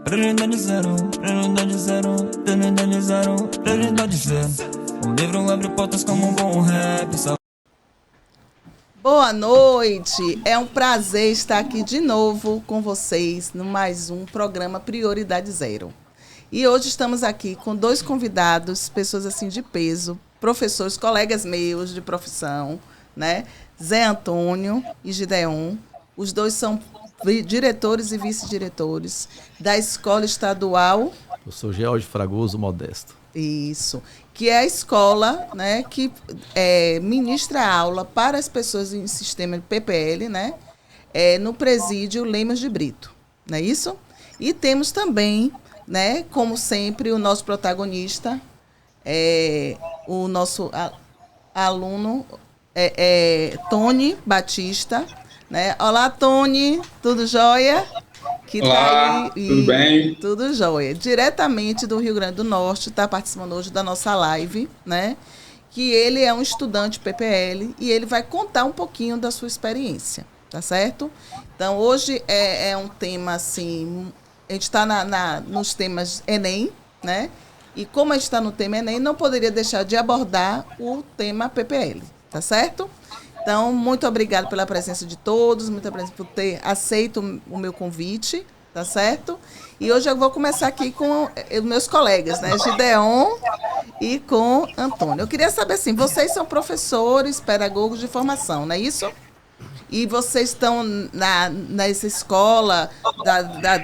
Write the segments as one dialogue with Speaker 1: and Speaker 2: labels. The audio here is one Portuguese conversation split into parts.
Speaker 1: Realidade zero, realidade zero, realidade zero, realidade zero. O livro abre portas como um bom rap.
Speaker 2: Boa noite, é um prazer estar aqui de novo com vocês no mais um programa Prioridade Zero. E hoje estamos aqui com dois convidados, pessoas assim de peso, professores, colegas meus de profissão, né? Zé Antônio e Gideon. Os dois são diretores e vice-diretores da Escola Estadual.
Speaker 3: Eu sou George Fragoso Modesto.
Speaker 2: Isso, que é a escola, né, que ministra aula para as pessoas em sistema de PPL, né, no presídio Lemos de Brito, não é isso? E temos também, né, como sempre, o nosso protagonista, o nosso aluno, Tony Batista, né? Olá, Tony, tudo jóia?
Speaker 4: Olá, tudo bem?
Speaker 2: Tudo jóia. Diretamente do Rio Grande do Norte, está participando hoje da nossa live, né? Que ele é um estudante PPL e ele vai contar um pouquinho da sua experiência, tá certo? Então, hoje é um tema, assim, a gente está nos temas Enem, né? E como a gente está no tema Enem, não poderia deixar de abordar o tema PPL, tá certo? Então, muito obrigada pela presença de todos, muito obrigada por ter aceito o meu convite, tá certo? E hoje eu vou começar aqui com os meus colegas, né? Gideon e com Antônio. Eu queria saber assim, vocês são professores, pedagogos de formação, não é isso? E vocês estão nessa escola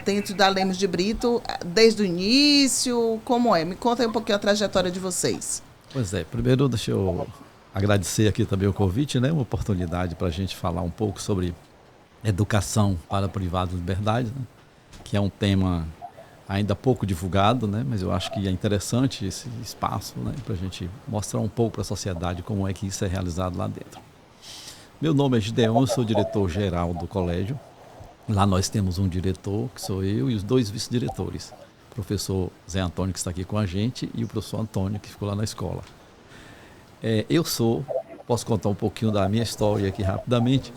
Speaker 2: dentro da Lemos de Brito desde o início? Como é? Me conta aí um pouquinho a trajetória de vocês.
Speaker 3: Pois é, primeiro deixa eu agradecer aqui também o convite, né? Uma oportunidade para a gente falar um pouco sobre educação para privada de liberdade, né? Que é um tema ainda pouco divulgado, né? Mas eu acho que é interessante esse espaço, né? Para a gente mostrar um pouco para a sociedade como é que isso é realizado lá dentro. Meu nome é Gideon, eu sou diretor-geral do colégio. Lá nós temos um diretor, que sou eu, e os dois vice-diretores. O professor Zé Antônio, que está aqui com a gente, e o professor Antônio, que ficou lá na escola. Posso contar um pouquinho da minha história aqui rapidamente.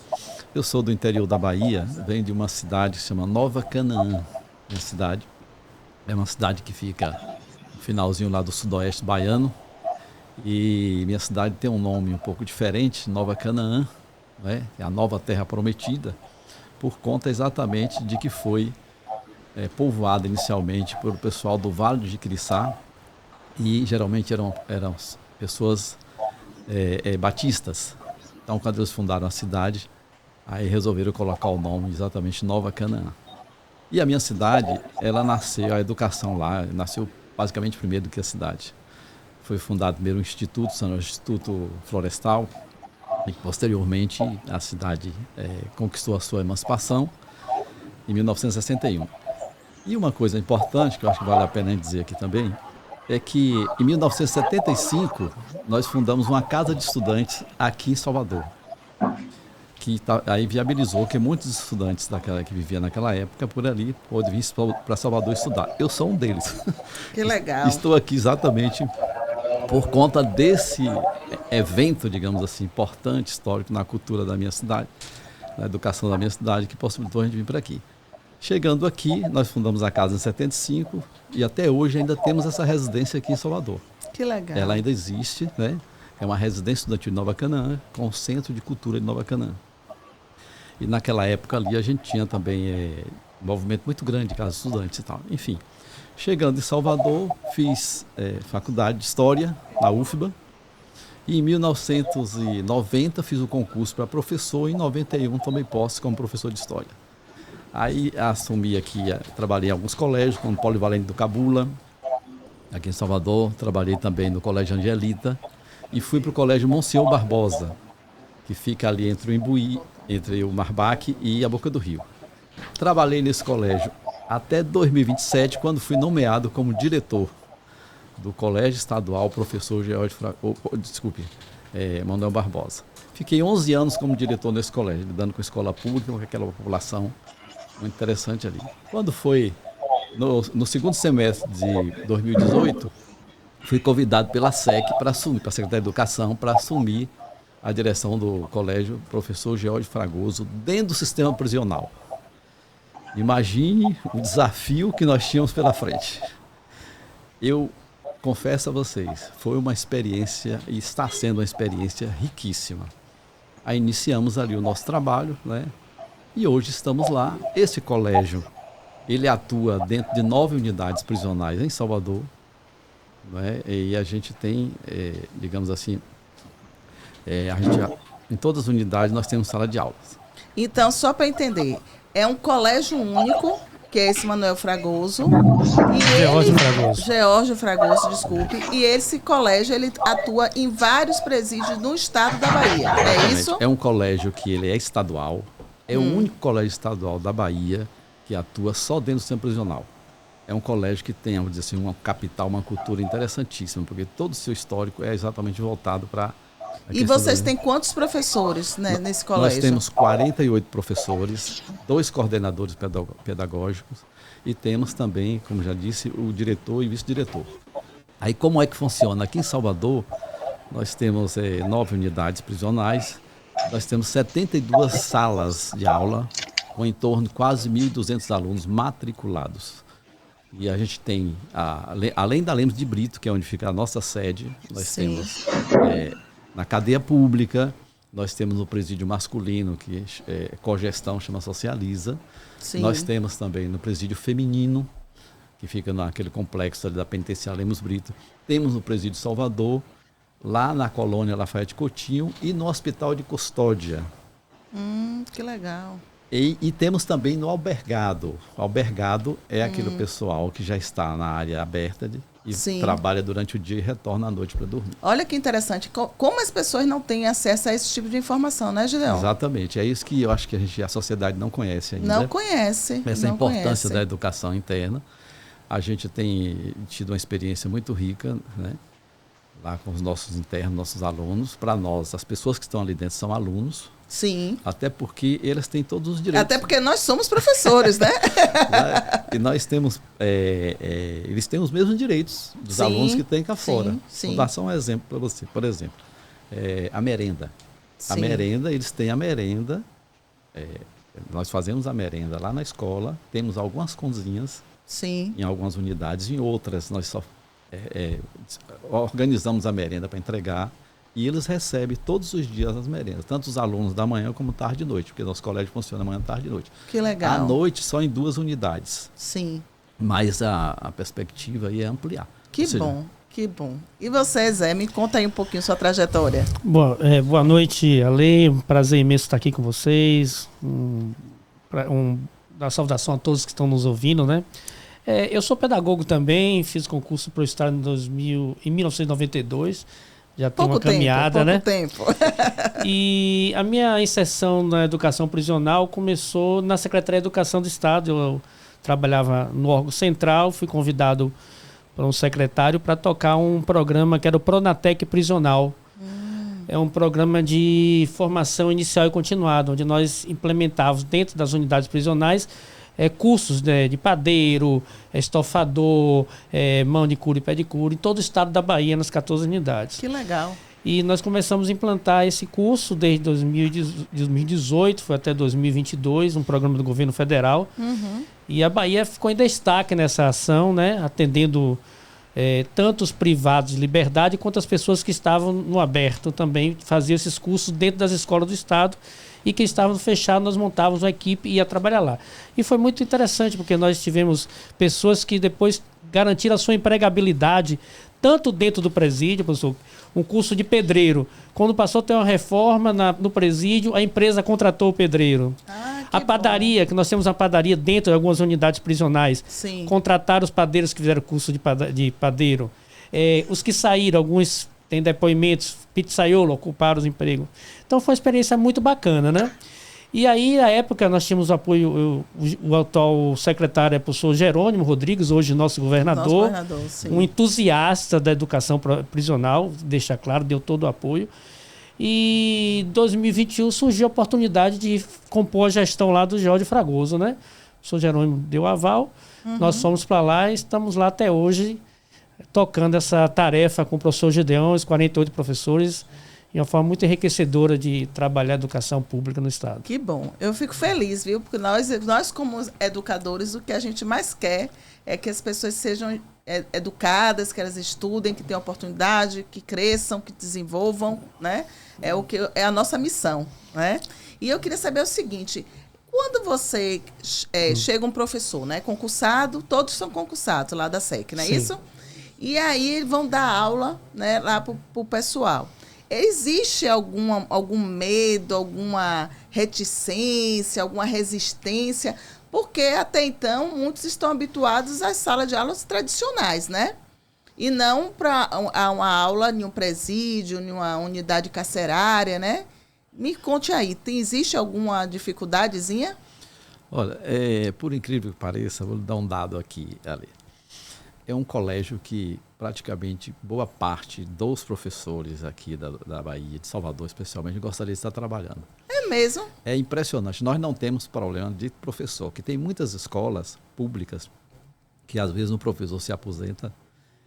Speaker 3: Eu sou do interior da Bahia, venho de uma cidade que se chama Nova Canaã. Minha cidade é uma cidade que fica no finalzinho lá do sudoeste baiano. E minha cidade tem um nome um pouco diferente, Nova Canaã, né? É a nova terra prometida, por conta exatamente de que foi povoada inicialmente pelo pessoal do Vale do Jiquiriçá, e geralmente eram pessoas batistas. Então, quando eles fundaram a cidade, aí resolveram colocar o nome exatamente Nova Canaã. E a minha cidade, ela nasceu, a educação lá nasceu basicamente primeiro do que a cidade. Foi fundado primeiro um instituto, o Instituto Florestal, e posteriormente a cidade conquistou a sua emancipação em 1961. E uma coisa importante, que eu acho que vale a pena dizer aqui também, é que em 1975 nós fundamos uma casa de estudantes aqui em Salvador, que aí viabilizou que muitos estudantes que viviam naquela época por ali podem vir para Salvador estudar. Eu sou um deles.
Speaker 2: Que legal.
Speaker 3: Estou aqui exatamente por conta desse evento, digamos assim, importante, histórico na cultura da minha cidade, na educação da minha cidade, que possibilitou a gente vir para aqui. Chegando aqui, nós fundamos a casa em 75 e até hoje ainda temos essa residência aqui em Salvador.
Speaker 2: Que legal.
Speaker 3: Ela ainda existe, né? É uma residência estudantil de Nova Canaã, com o Centro de Cultura de Nova Canaã. E naquela época ali a gente tinha também um movimento muito grande de casas de estudantes e tal. Enfim, chegando em Salvador, fiz faculdade de História na UFBA. E em 1990 fiz o concurso para professor e em 91 tomei posse como professor de História. Aí assumi aqui, trabalhei em alguns colégios, como Polivalente do Cabula, aqui em Salvador. Trabalhei também no Colégio Angelita e fui para o Colégio Monsenhor Barbosa, que fica ali entre o Imbuí, entre o Marbaque e a Boca do Rio. Trabalhei nesse colégio até 2027, quando fui nomeado como diretor do Colégio Estadual Professor Manuel Barbosa. Fiquei 11 anos como diretor nesse colégio, lidando com escola pública, com aquela população muito interessante ali. Quando foi no segundo semestre de 2018, fui convidado pela SEC para assumir, para a Secretaria de Educação, para assumir a direção do colégio Professor George Fragoso dentro do sistema prisional. Imagine o desafio que nós tínhamos pela frente. Eu confesso a vocês, foi uma experiência e está sendo uma experiência riquíssima. Aí iniciamos ali o nosso trabalho, né? E hoje estamos lá. Esse colégio, ele atua dentro de 9 unidades prisionais em Salvador, né? E a gente tem, digamos assim, em todas as unidades nós temos sala de aulas.
Speaker 2: Então, só para entender, é um colégio único, que é esse Manuel Fragoso. Geórgio Fragoso, desculpe. E esse colégio, ele atua em vários presídios no estado da Bahia, é isso?
Speaker 3: É um colégio que ele é estadual, é o único colégio estadual da Bahia que atua só dentro do centro prisional. É um colégio que tem, vamos dizer assim, uma capital, uma cultura interessantíssima, porque todo o seu histórico é exatamente voltado para...
Speaker 2: E vocês têm quantos professores, né, nesse colégio?
Speaker 3: Nós temos 48 professores, 2 coordenadores pedagógicos e temos também, como já disse, o diretor e vice-diretor. Aí como é que funciona? Aqui em Salvador, nós temos 9 unidades prisionais, nós temos 72 salas de aula, com em torno de quase 1.200 alunos matriculados. E a gente tem, além da Lemos de Brito, que é onde fica a nossa sede, nós temos... na cadeia pública, nós temos o presídio masculino, que é cogestão, chama Socializa. Sim. Nós temos também no presídio feminino, que fica naquele complexo ali da penitenciária Lemos Brito. Temos no presídio Salvador, lá na colônia Lafayette Coutinho e no hospital de custódia.
Speaker 2: Que legal.
Speaker 3: E temos também no albergado. O albergado é aquele pessoal que já está na área aberta e trabalha durante o dia e retorna à noite para dormir.
Speaker 2: Olha que interessante. Como as pessoas não têm acesso a esse tipo de informação, né, Gideon?
Speaker 3: Exatamente. É isso que eu acho que a sociedade não conhece ainda.
Speaker 2: Não conhece.
Speaker 3: Essa importância da educação interna. A gente tem tido uma experiência muito rica, né? Lá com os nossos internos, nossos alunos. Para nós, as pessoas que estão ali dentro são alunos.
Speaker 2: Sim.
Speaker 3: Até porque eles têm todos os direitos.
Speaker 2: Até porque nós somos professores, né?
Speaker 3: E nós temos... eles têm os mesmos direitos dos alunos que têm cá fora. Vou dar só um exemplo para você. Por exemplo, a merenda. Sim. A merenda, eles têm a merenda. Nós fazemos a merenda lá na escola. Temos algumas cozinhas. Sim. Em algumas unidades. Em outras, nós só organizamos a merenda para entregar. E eles recebem todos os dias as merendas, tanto os alunos da manhã como tarde e noite, porque nosso colégio funciona manhã, tarde e noite.
Speaker 2: Que legal.
Speaker 3: À noite, só em 2 unidades.
Speaker 2: Sim.
Speaker 3: Mas a perspectiva aí é ampliar.
Speaker 2: Que bom, que bom. E você, Zé, me conta aí um pouquinho sua trajetória.
Speaker 5: Boa noite, Ale. Um prazer imenso estar aqui com vocês. Dar saudação a todos que estão nos ouvindo, né? Eu sou pedagogo também, fiz concurso para o Estado em 1992. Já tem uma caminhada, né?
Speaker 2: Pouco tempo.
Speaker 5: E a minha inserção na educação prisional começou na Secretaria de Educação do Estado. Eu trabalhava no órgão central, fui convidado por um secretário para tocar um programa que era o Pronatec Prisional. É um programa de formação inicial e continuada, onde nós implementávamos dentro das unidades prisionais cursos de padeiro, estofador, mão de cura e pé de cura, em todo o estado da Bahia, nas 14 unidades.
Speaker 2: Que legal.
Speaker 5: E nós começamos a implantar esse curso desde 2018, foi até 2022, um programa do governo federal. E a Bahia ficou em destaque nessa ação, né, atendendo tanto os privados de liberdade quanto as pessoas que estavam no aberto também, faziam esses cursos dentro das escolas do estado. E que estavam fechados, nós montávamos uma equipe e ia trabalhar lá. E foi muito interessante, porque nós tivemos pessoas que depois garantiram a sua empregabilidade, tanto dentro do presídio, professor, um curso de pedreiro. Quando passou a ter uma reforma no presídio, a empresa contratou o pedreiro. A padaria, que nós temos uma padaria dentro de algumas unidades prisionais. Sim. Contrataram os padeiros que fizeram curso de padeiro. Os que saíram, alguns têm depoimentos, pizzaiolo, ocuparam os empregos. Então foi uma experiência muito bacana, né? E aí, na época, nós tínhamos o apoio, o atual secretário é o professor Jerônimo Rodrigues, hoje nosso governador, um entusiasta da educação prisional, deixa claro, deu todo o apoio. E em 2021 surgiu a oportunidade de compor a gestão lá do Geórgio Fragoso, né? O professor Jerônimo deu aval, nós fomos para lá e estamos lá até hoje, tocando essa tarefa com o professor Gideon, os 48 professores, e uma forma muito enriquecedora de trabalhar a educação pública no Estado.
Speaker 2: Que bom. Eu fico feliz, viu? Porque nós como educadores, o que a gente mais quer é que as pessoas sejam educadas, que elas estudem, que tenham oportunidade, que cresçam, que desenvolvam, né? É a nossa missão, né? E eu queria saber o seguinte: quando você chega um professor, né, concursado, todos são concursados lá da SEC, não é isso? E aí eles vão dar aula, né, lá para o pessoal. Existe algum medo, alguma reticência, alguma resistência? Porque até então muitos estão habituados às salas de aulas tradicionais, né? E não para uma aula em um presídio, em uma unidade carcerária, né? Me conte aí, existe alguma dificuldadezinha?
Speaker 3: Olha, por incrível que pareça, vou lhe dar um dado aqui, Ali. É um colégio que praticamente boa parte dos professores aqui da Bahia, de Salvador especialmente, gostaria de estar trabalhando.
Speaker 2: É mesmo?
Speaker 3: É impressionante. Nós não temos problema de professor, que tem muitas escolas públicas que às vezes um professor se aposenta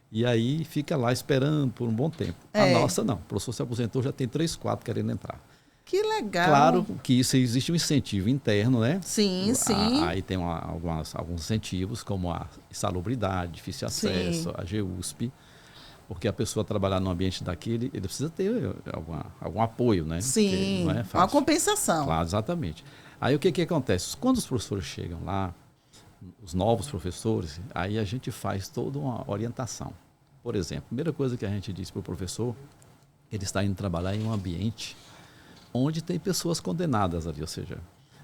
Speaker 3: e aí fica lá esperando por um bom tempo. A nossa não. O professor se aposentou, já tem 3, 4 querendo entrar.
Speaker 2: Que legal.
Speaker 3: Claro que isso existe um incentivo interno, né?
Speaker 2: Sim, sim.
Speaker 3: Aí tem alguns incentivos, como a insalubridade, difícil acesso, a GUSP, porque a pessoa trabalhar no ambiente daquele, ele precisa ter algum apoio, né?
Speaker 2: Sim,
Speaker 3: não é fácil.
Speaker 2: Uma compensação.
Speaker 3: Claro, exatamente. Aí o que acontece? Quando os professores chegam lá, os novos professores, aí a gente faz toda uma orientação. Por exemplo, a primeira coisa que a gente diz para o professor, ele está indo trabalhar em um ambiente onde tem pessoas condenadas ali, ou seja,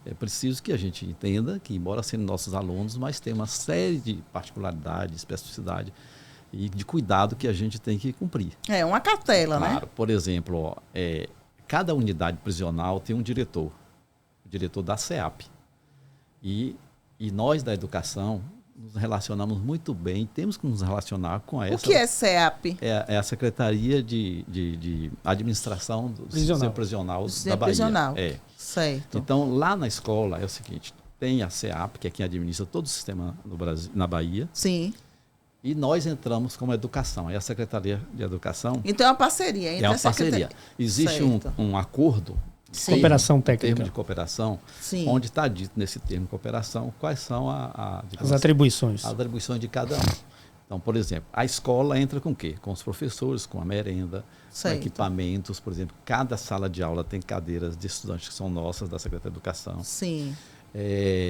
Speaker 3: é preciso que a gente entenda que, embora sendo nossos alunos, mas tem uma série de particularidades, especificidade e de cuidado que a gente tem que cumprir.
Speaker 2: É uma cartela, né?
Speaker 3: Claro, por exemplo, cada unidade prisional tem um diretor, o diretor da SEAP. E nós da educação nos relacionamos muito bem, temos que nos relacionar com essa...
Speaker 2: O que é SEAP?
Speaker 3: É a Secretaria de Administração do Sistema Prisional da Bahia.
Speaker 2: Prisional.
Speaker 3: Certo. Então, lá na escola é o seguinte, tem a SEAP, que é quem administra todo o sistema no Brasil, na Bahia.
Speaker 2: Sim.
Speaker 3: E nós entramos como educação, é a Secretaria de Educação.
Speaker 2: Então é uma parceria entre
Speaker 3: a parceria. Existe um acordo,
Speaker 5: cooperação técnica,
Speaker 3: termo de cooperação, onde está dito nesse termo de cooperação quais são
Speaker 5: as atribuições.
Speaker 3: As atribuições de cada um. Então, por exemplo, a escola entra com o quê? Com os professores, com a merenda, com equipamentos. Por exemplo, cada sala de aula tem cadeiras de estudantes que são nossas, da Secretaria de Educação.
Speaker 2: Sim.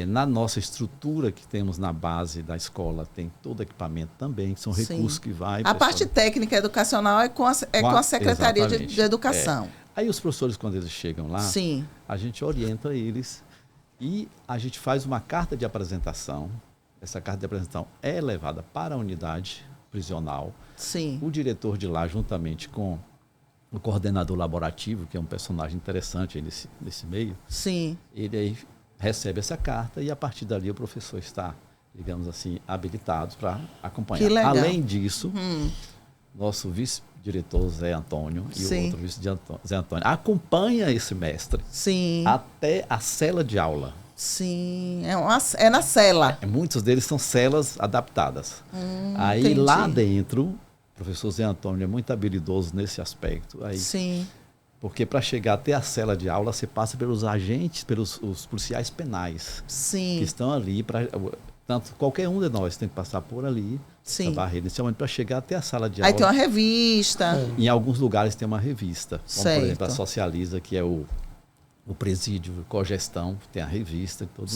Speaker 3: Na nossa estrutura que temos na base da escola, tem todo equipamento também, que são recursos que vai...
Speaker 2: A parte técnica educacional é com a Secretaria de Educação.
Speaker 3: Aí os professores, quando eles chegam lá, a gente orienta eles e a gente faz uma carta de apresentação. Essa carta de apresentação é levada para a unidade prisional.
Speaker 2: Sim.
Speaker 3: O diretor de lá, juntamente com o coordenador laborativo, que é um personagem interessante nesse meio, ele aí recebe essa carta e a partir dali o professor está, digamos assim, habilitado para acompanhar.
Speaker 2: Que legal.
Speaker 3: Além disso, nosso vice-diretor Zé Antônio e o outro vice-diretor Zé Antônio acompanha esse mestre até a cela de aula.
Speaker 2: Sim, é na cela.
Speaker 3: Muitos deles são celas adaptadas. Aí
Speaker 2: entendi.
Speaker 3: Lá dentro, o professor Zé Antônio é muito habilidoso nesse aspecto. Aí, porque para chegar até a cela de aula, você passa pelos agentes, os policiais penais que estão ali. Tanto qualquer um de nós tem que passar por ali, essa barreira, inicialmente, para chegar até a sala de aula.
Speaker 2: Aí tem uma revista.
Speaker 3: Em alguns lugares tem uma revista. Como, por exemplo, a Socializa, que é o presídio, cogestão, tem a revista, todo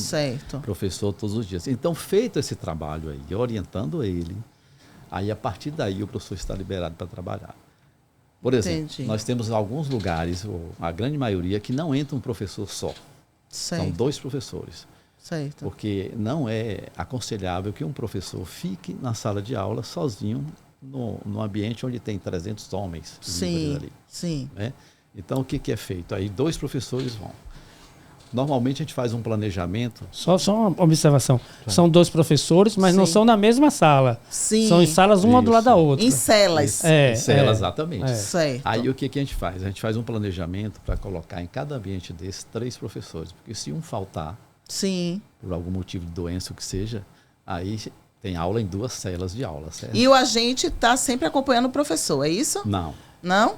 Speaker 3: professor todos os dias. Então, feito esse trabalho aí, orientando ele, aí a partir daí o professor está liberado para trabalhar. Por exemplo, nós temos alguns lugares, a grande maioria, que não entra um professor só. São 2 professores. Porque não é aconselhável que um professor fique na sala de aula sozinho no ambiente onde tem 300 homens. Ali, né? Então, o que é feito? Aí 2 professores vão. Normalmente a gente faz um planejamento.
Speaker 5: Só uma observação. São 2 professores, mas não são na mesma sala. São em salas uma do lado da outra.
Speaker 2: Em celas.
Speaker 3: Em celas, exatamente.
Speaker 2: Certo.
Speaker 3: Aí o que a gente faz? A gente faz um planejamento para colocar em cada ambiente desses 3 professores. Porque se um faltar, por algum motivo de doença, o que seja, aí tem aula em 2 celas de aula. Certo?
Speaker 2: E o agente está sempre acompanhando o professor, é isso?
Speaker 3: Não.
Speaker 2: Não?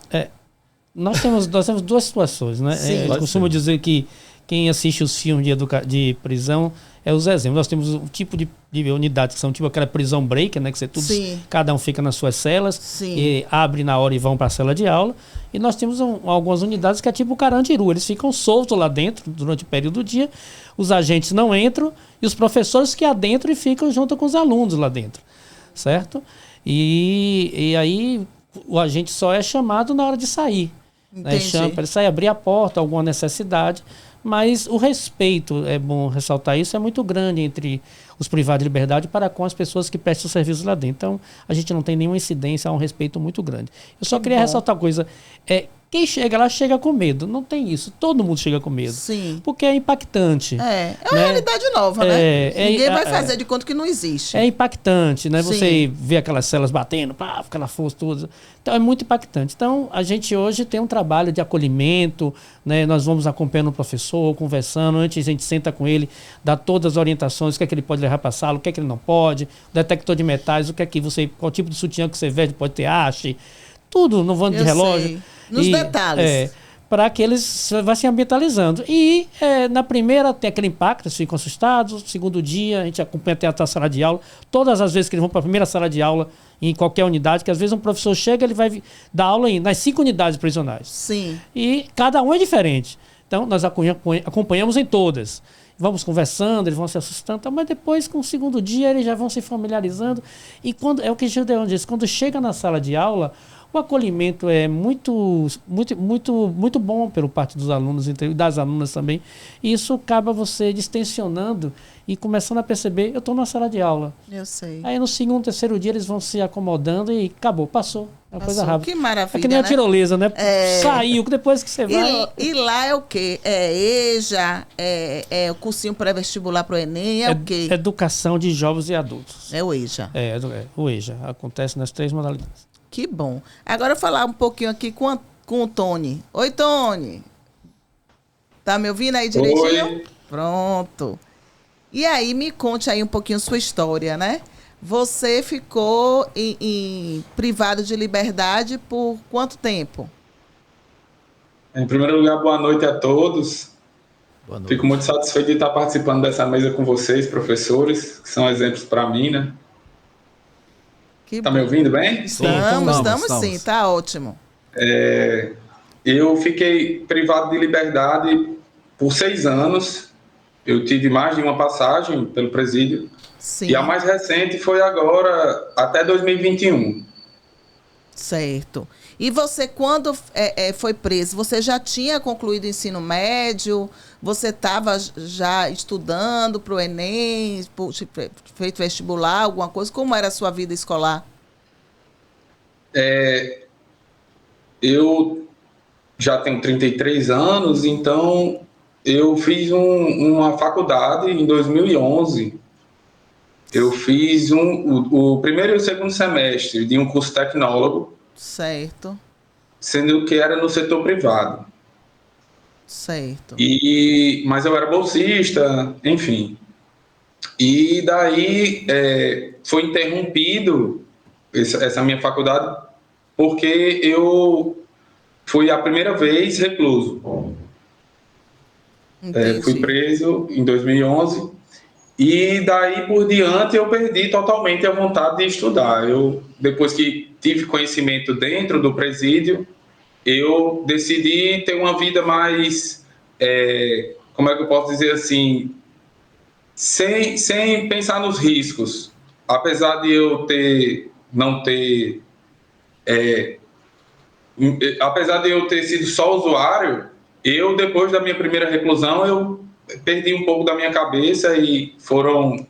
Speaker 5: Nós temos duas situações, né?
Speaker 2: Sim.
Speaker 5: Eu costumo dizer que quem assiste os filmes de prisão é os exemplos. Nós temos um tipo de unidades que são tipo aquela prisão break, né? Que cada um fica nas suas celas, e abre na hora e vão para a cela de aula. E nós temos algumas unidades que é tipo o Carandiru. Eles ficam soltos lá dentro durante o período do dia. Os agentes não entram e os professores que adentram e ficam junto com os alunos lá dentro, certo? E aí o agente só é chamado na hora de sair. Né? Chama para ele sair, abrir a porta, alguma necessidade. Mas o respeito, é bom ressaltar isso, é muito grande entre os privados de liberdade para com as pessoas que prestam serviço lá dentro. Então, a gente não tem nenhuma incidência, há um respeito muito grande. Eu só queria ressaltar uma coisa. Quem chega lá, chega com medo. Não tem isso. Todo mundo chega com medo.
Speaker 2: Sim.
Speaker 5: Porque é impactante.
Speaker 2: É uma realidade nova, né? Ninguém vai fazer de conta que não existe.
Speaker 5: É impactante, né?
Speaker 2: Sim.
Speaker 5: Você vê aquelas celas batendo, aquela força toda. Então, é muito impactante. Então, a gente hoje tem um trabalho de acolhimento, né? Nós vamos acompanhando o professor, conversando. Antes, a gente senta com ele, dá todas as orientações, o que é que ele pode levar para a sala, o que é que ele não pode, detector de metais, o que é que qual tipo de sutiã que você veste, pode ter haste, tudo, no vano de relógio.
Speaker 2: Sei. Nos detalhes.
Speaker 5: Para que eles vão se ambientalizando. E na primeira tem aquele impacto, eles ficam assustados. No segundo dia, a gente acompanha até a sala de aula. Todas as vezes que eles vão para a primeira sala de aula, em qualquer unidade, que às vezes um professor chega, ele vai dar aula nas 5 unidades prisionais.
Speaker 2: Sim.
Speaker 5: E cada um é diferente. Então, nós acompanhamos em todas. Vamos conversando, eles vão se assustando, mas depois, com o segundo dia, eles já vão se familiarizando. E é o que o Gideon disse, quando chega na sala de aula, o acolhimento é muito, muito, muito, muito bom pelo parte dos alunos e das alunas também. E isso acaba você distensionando e começando a perceber, eu estou na sala de aula.
Speaker 2: Eu sei.
Speaker 5: Aí no segundo, terceiro dia eles vão se acomodando e acabou, passou. É uma coisa rápida.
Speaker 2: Que maravilha,
Speaker 5: é que nem a tirolesa, né? Saiu, depois que você vai...
Speaker 2: E lá é o quê? É EJA? É o cursinho pré-vestibular para o Enem? É o quê?
Speaker 5: Educação de jovens e adultos.
Speaker 2: É o EJA.
Speaker 5: O EJA. Acontece nas 3 modalidades.
Speaker 2: Que bom. Agora eu vou falar um pouquinho aqui com o Tony. Oi, Tony. Tá me ouvindo aí direitinho?
Speaker 4: Oi.
Speaker 2: Pronto. E aí, me conte aí um pouquinho sua história, né? Você ficou privado de liberdade por quanto tempo?
Speaker 4: Em primeiro lugar, boa noite a todos.
Speaker 3: Boa noite.
Speaker 4: Fico muito satisfeito de estar participando dessa mesa com vocês, professores, que são exemplos para mim, né? Tá me ouvindo bem?
Speaker 2: Estamos sim, tá ótimo.
Speaker 4: Eu fiquei privado de liberdade por 6 anos. Eu tive mais de uma passagem pelo presídio.
Speaker 2: Sim.
Speaker 4: E a mais recente foi agora, até 2021.
Speaker 2: Certo. E você, quando foi preso, você já tinha concluído o ensino médio? Você estava já estudando para o Enem, feito vestibular, alguma coisa? Como era a sua vida escolar?
Speaker 4: Eu já tenho 33 anos, então eu fiz uma faculdade em 2011. Eu fiz o primeiro e o segundo semestre de um curso tecnólogo.
Speaker 2: Certo.
Speaker 4: Sendo que era no setor privado.
Speaker 2: Certo.
Speaker 4: Mas eu era bolsista, enfim. E daí foi interrompido essa minha faculdade porque eu fui a primeira vez recluso. Fui preso em 2011 e daí por diante eu perdi totalmente a vontade de estudar. Depois que tive conhecimento dentro do presídio, eu decidi ter uma vida mais, como é que eu posso dizer assim, sem pensar nos riscos. Apesar de eu apesar de eu ter sido só usuário, depois da minha primeira reclusão, eu perdi um pouco da minha cabeça e foram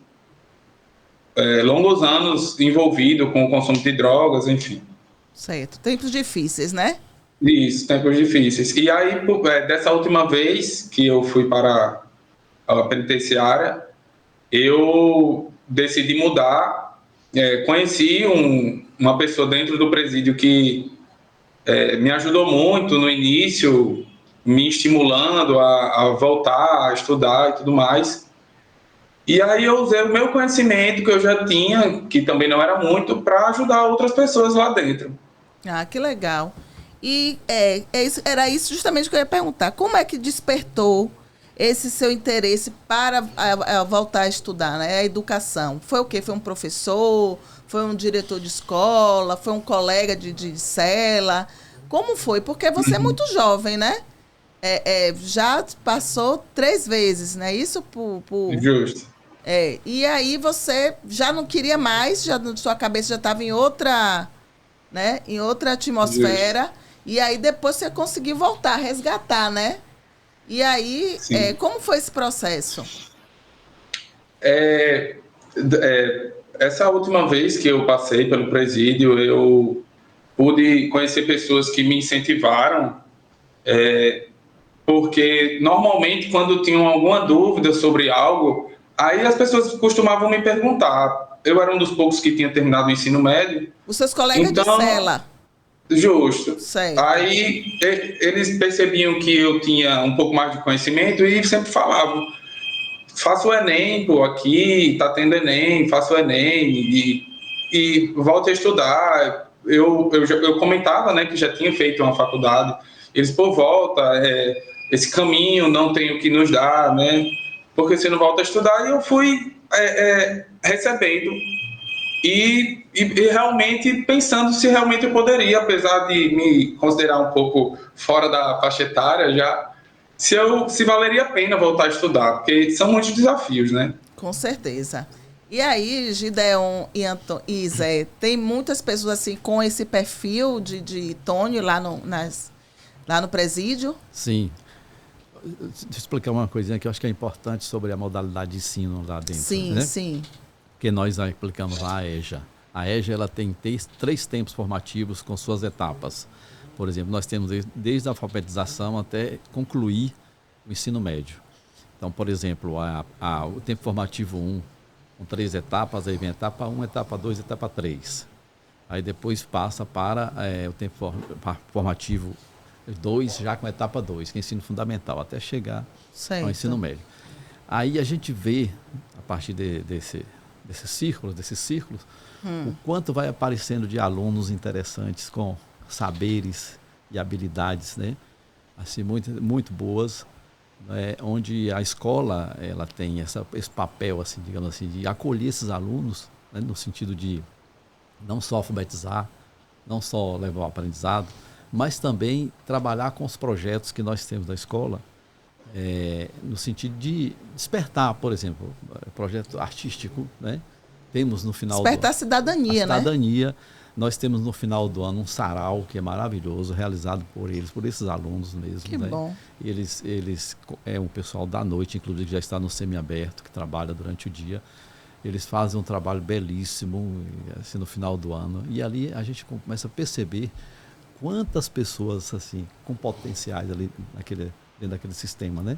Speaker 4: longos anos envolvido com o consumo de drogas, enfim.
Speaker 2: Certo. Tempos difíceis, né?
Speaker 4: Isso, tempos difíceis. E aí, dessa última vez que eu fui para a penitenciária, eu decidi mudar. Conheci uma pessoa dentro do presídio que me ajudou muito no início, me estimulando a voltar a estudar e tudo mais. E aí eu usei o meu conhecimento que eu já tinha, que também não era muito, para ajudar outras pessoas lá dentro.
Speaker 2: Ah, que legal. E era isso justamente que eu ia perguntar. Como é que despertou esse seu interesse para voltar a estudar, né? A educação? Foi o quê? Foi um professor? Foi um diretor de escola? Foi um colega de cela? Como foi? Porque você é muito jovem, né? Já passou 3 vezes, né? Isso
Speaker 4: Justo.
Speaker 2: E aí você já não queria mais, sua cabeça já estava em outra, né? Em outra atmosfera.
Speaker 4: Justo.
Speaker 2: E aí depois você conseguiu voltar, resgatar, né? E aí, como foi esse processo?
Speaker 4: Essa última vez que eu passei pelo presídio, eu pude conhecer pessoas que me incentivaram, porque normalmente quando tinham alguma dúvida sobre algo, aí as pessoas costumavam me perguntar. Eu era um dos poucos que tinha terminado o ensino médio.
Speaker 2: Os seus colegas de cela.
Speaker 4: Justo.
Speaker 2: Certo.
Speaker 4: Aí eles percebiam que eu tinha um pouco mais de conhecimento e sempre falavam: faça o Enem, pô, aqui tá tendo Enem, faça o Enem e volte a estudar. Eu comentava, né, que já tinha feito uma faculdade. Eles, pô, volta, esse caminho não tem o que nos dar, né? Porque você não volta a estudar. E eu fui recebendo e realmente pensando se realmente eu poderia, apesar de me considerar um pouco fora da faixa etária já, se valeria a pena voltar a estudar, porque são muitos desafios, né?
Speaker 2: Com certeza. E aí, Gideon e Zé, tem muitas pessoas assim com esse perfil de Tônio lá no presídio?
Speaker 3: Sim. Deixa eu explicar uma coisinha que eu acho que é importante sobre a modalidade de ensino lá dentro.
Speaker 2: Sim,
Speaker 3: né?
Speaker 2: sim.
Speaker 3: Porque nós aplicamos lá a EJA. A EJA ela tem 3 tempos formativos com suas etapas. Por exemplo, nós temos desde a alfabetização até concluir o ensino médio. Então, por exemplo, o tempo formativo 1, com 3 etapas, aí vem etapa 1, etapa 2, etapa 3. Aí depois passa para o tempo formativo 2, já com a etapa 2, que é ensino fundamental, até chegar ao ensino médio. Aí a gente vê, a partir desses círculos, o quanto vai aparecendo de alunos interessantes com saberes e habilidades, né? Assim, muito, muito boas, né? Onde a escola ela tem esse papel, assim, digamos assim, de acolher esses alunos, né? No sentido de não só alfabetizar, não só levar o aprendizado, mas também trabalhar com os projetos que nós temos da escola, no sentido de despertar, por exemplo, projeto artístico, né? Temos no final
Speaker 2: despertar a cidadania, né?
Speaker 3: Cidadania. Nós temos no final do ano um sarau que é maravilhoso, realizado por esses alunos mesmo.
Speaker 2: Que
Speaker 3: né?
Speaker 2: bom.
Speaker 3: Eles é um pessoal da noite, inclusive que já está no semiaberto, que trabalha durante o dia. Eles fazem um trabalho belíssimo, assim, no final do ano. E ali a gente começa a perceber quantas pessoas assim com potenciais ali dentro daquele sistema, né?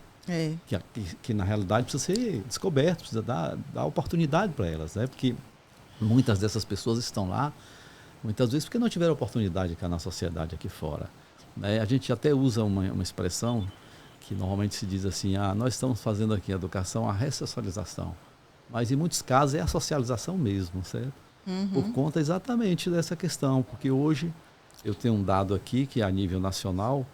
Speaker 3: Que na realidade precisa ser descoberto, precisa dar oportunidade para elas, né? Porque muitas dessas pessoas estão lá, muitas vezes porque não tiveram oportunidade cá na sociedade aqui fora, né? A gente até usa uma expressão que normalmente se diz assim: nós estamos fazendo aqui a educação, a ressocialização, mas em muitos casos é a socialização mesmo, certo? Por conta exatamente dessa questão, porque hoje eu tenho um dado aqui que a nível nacional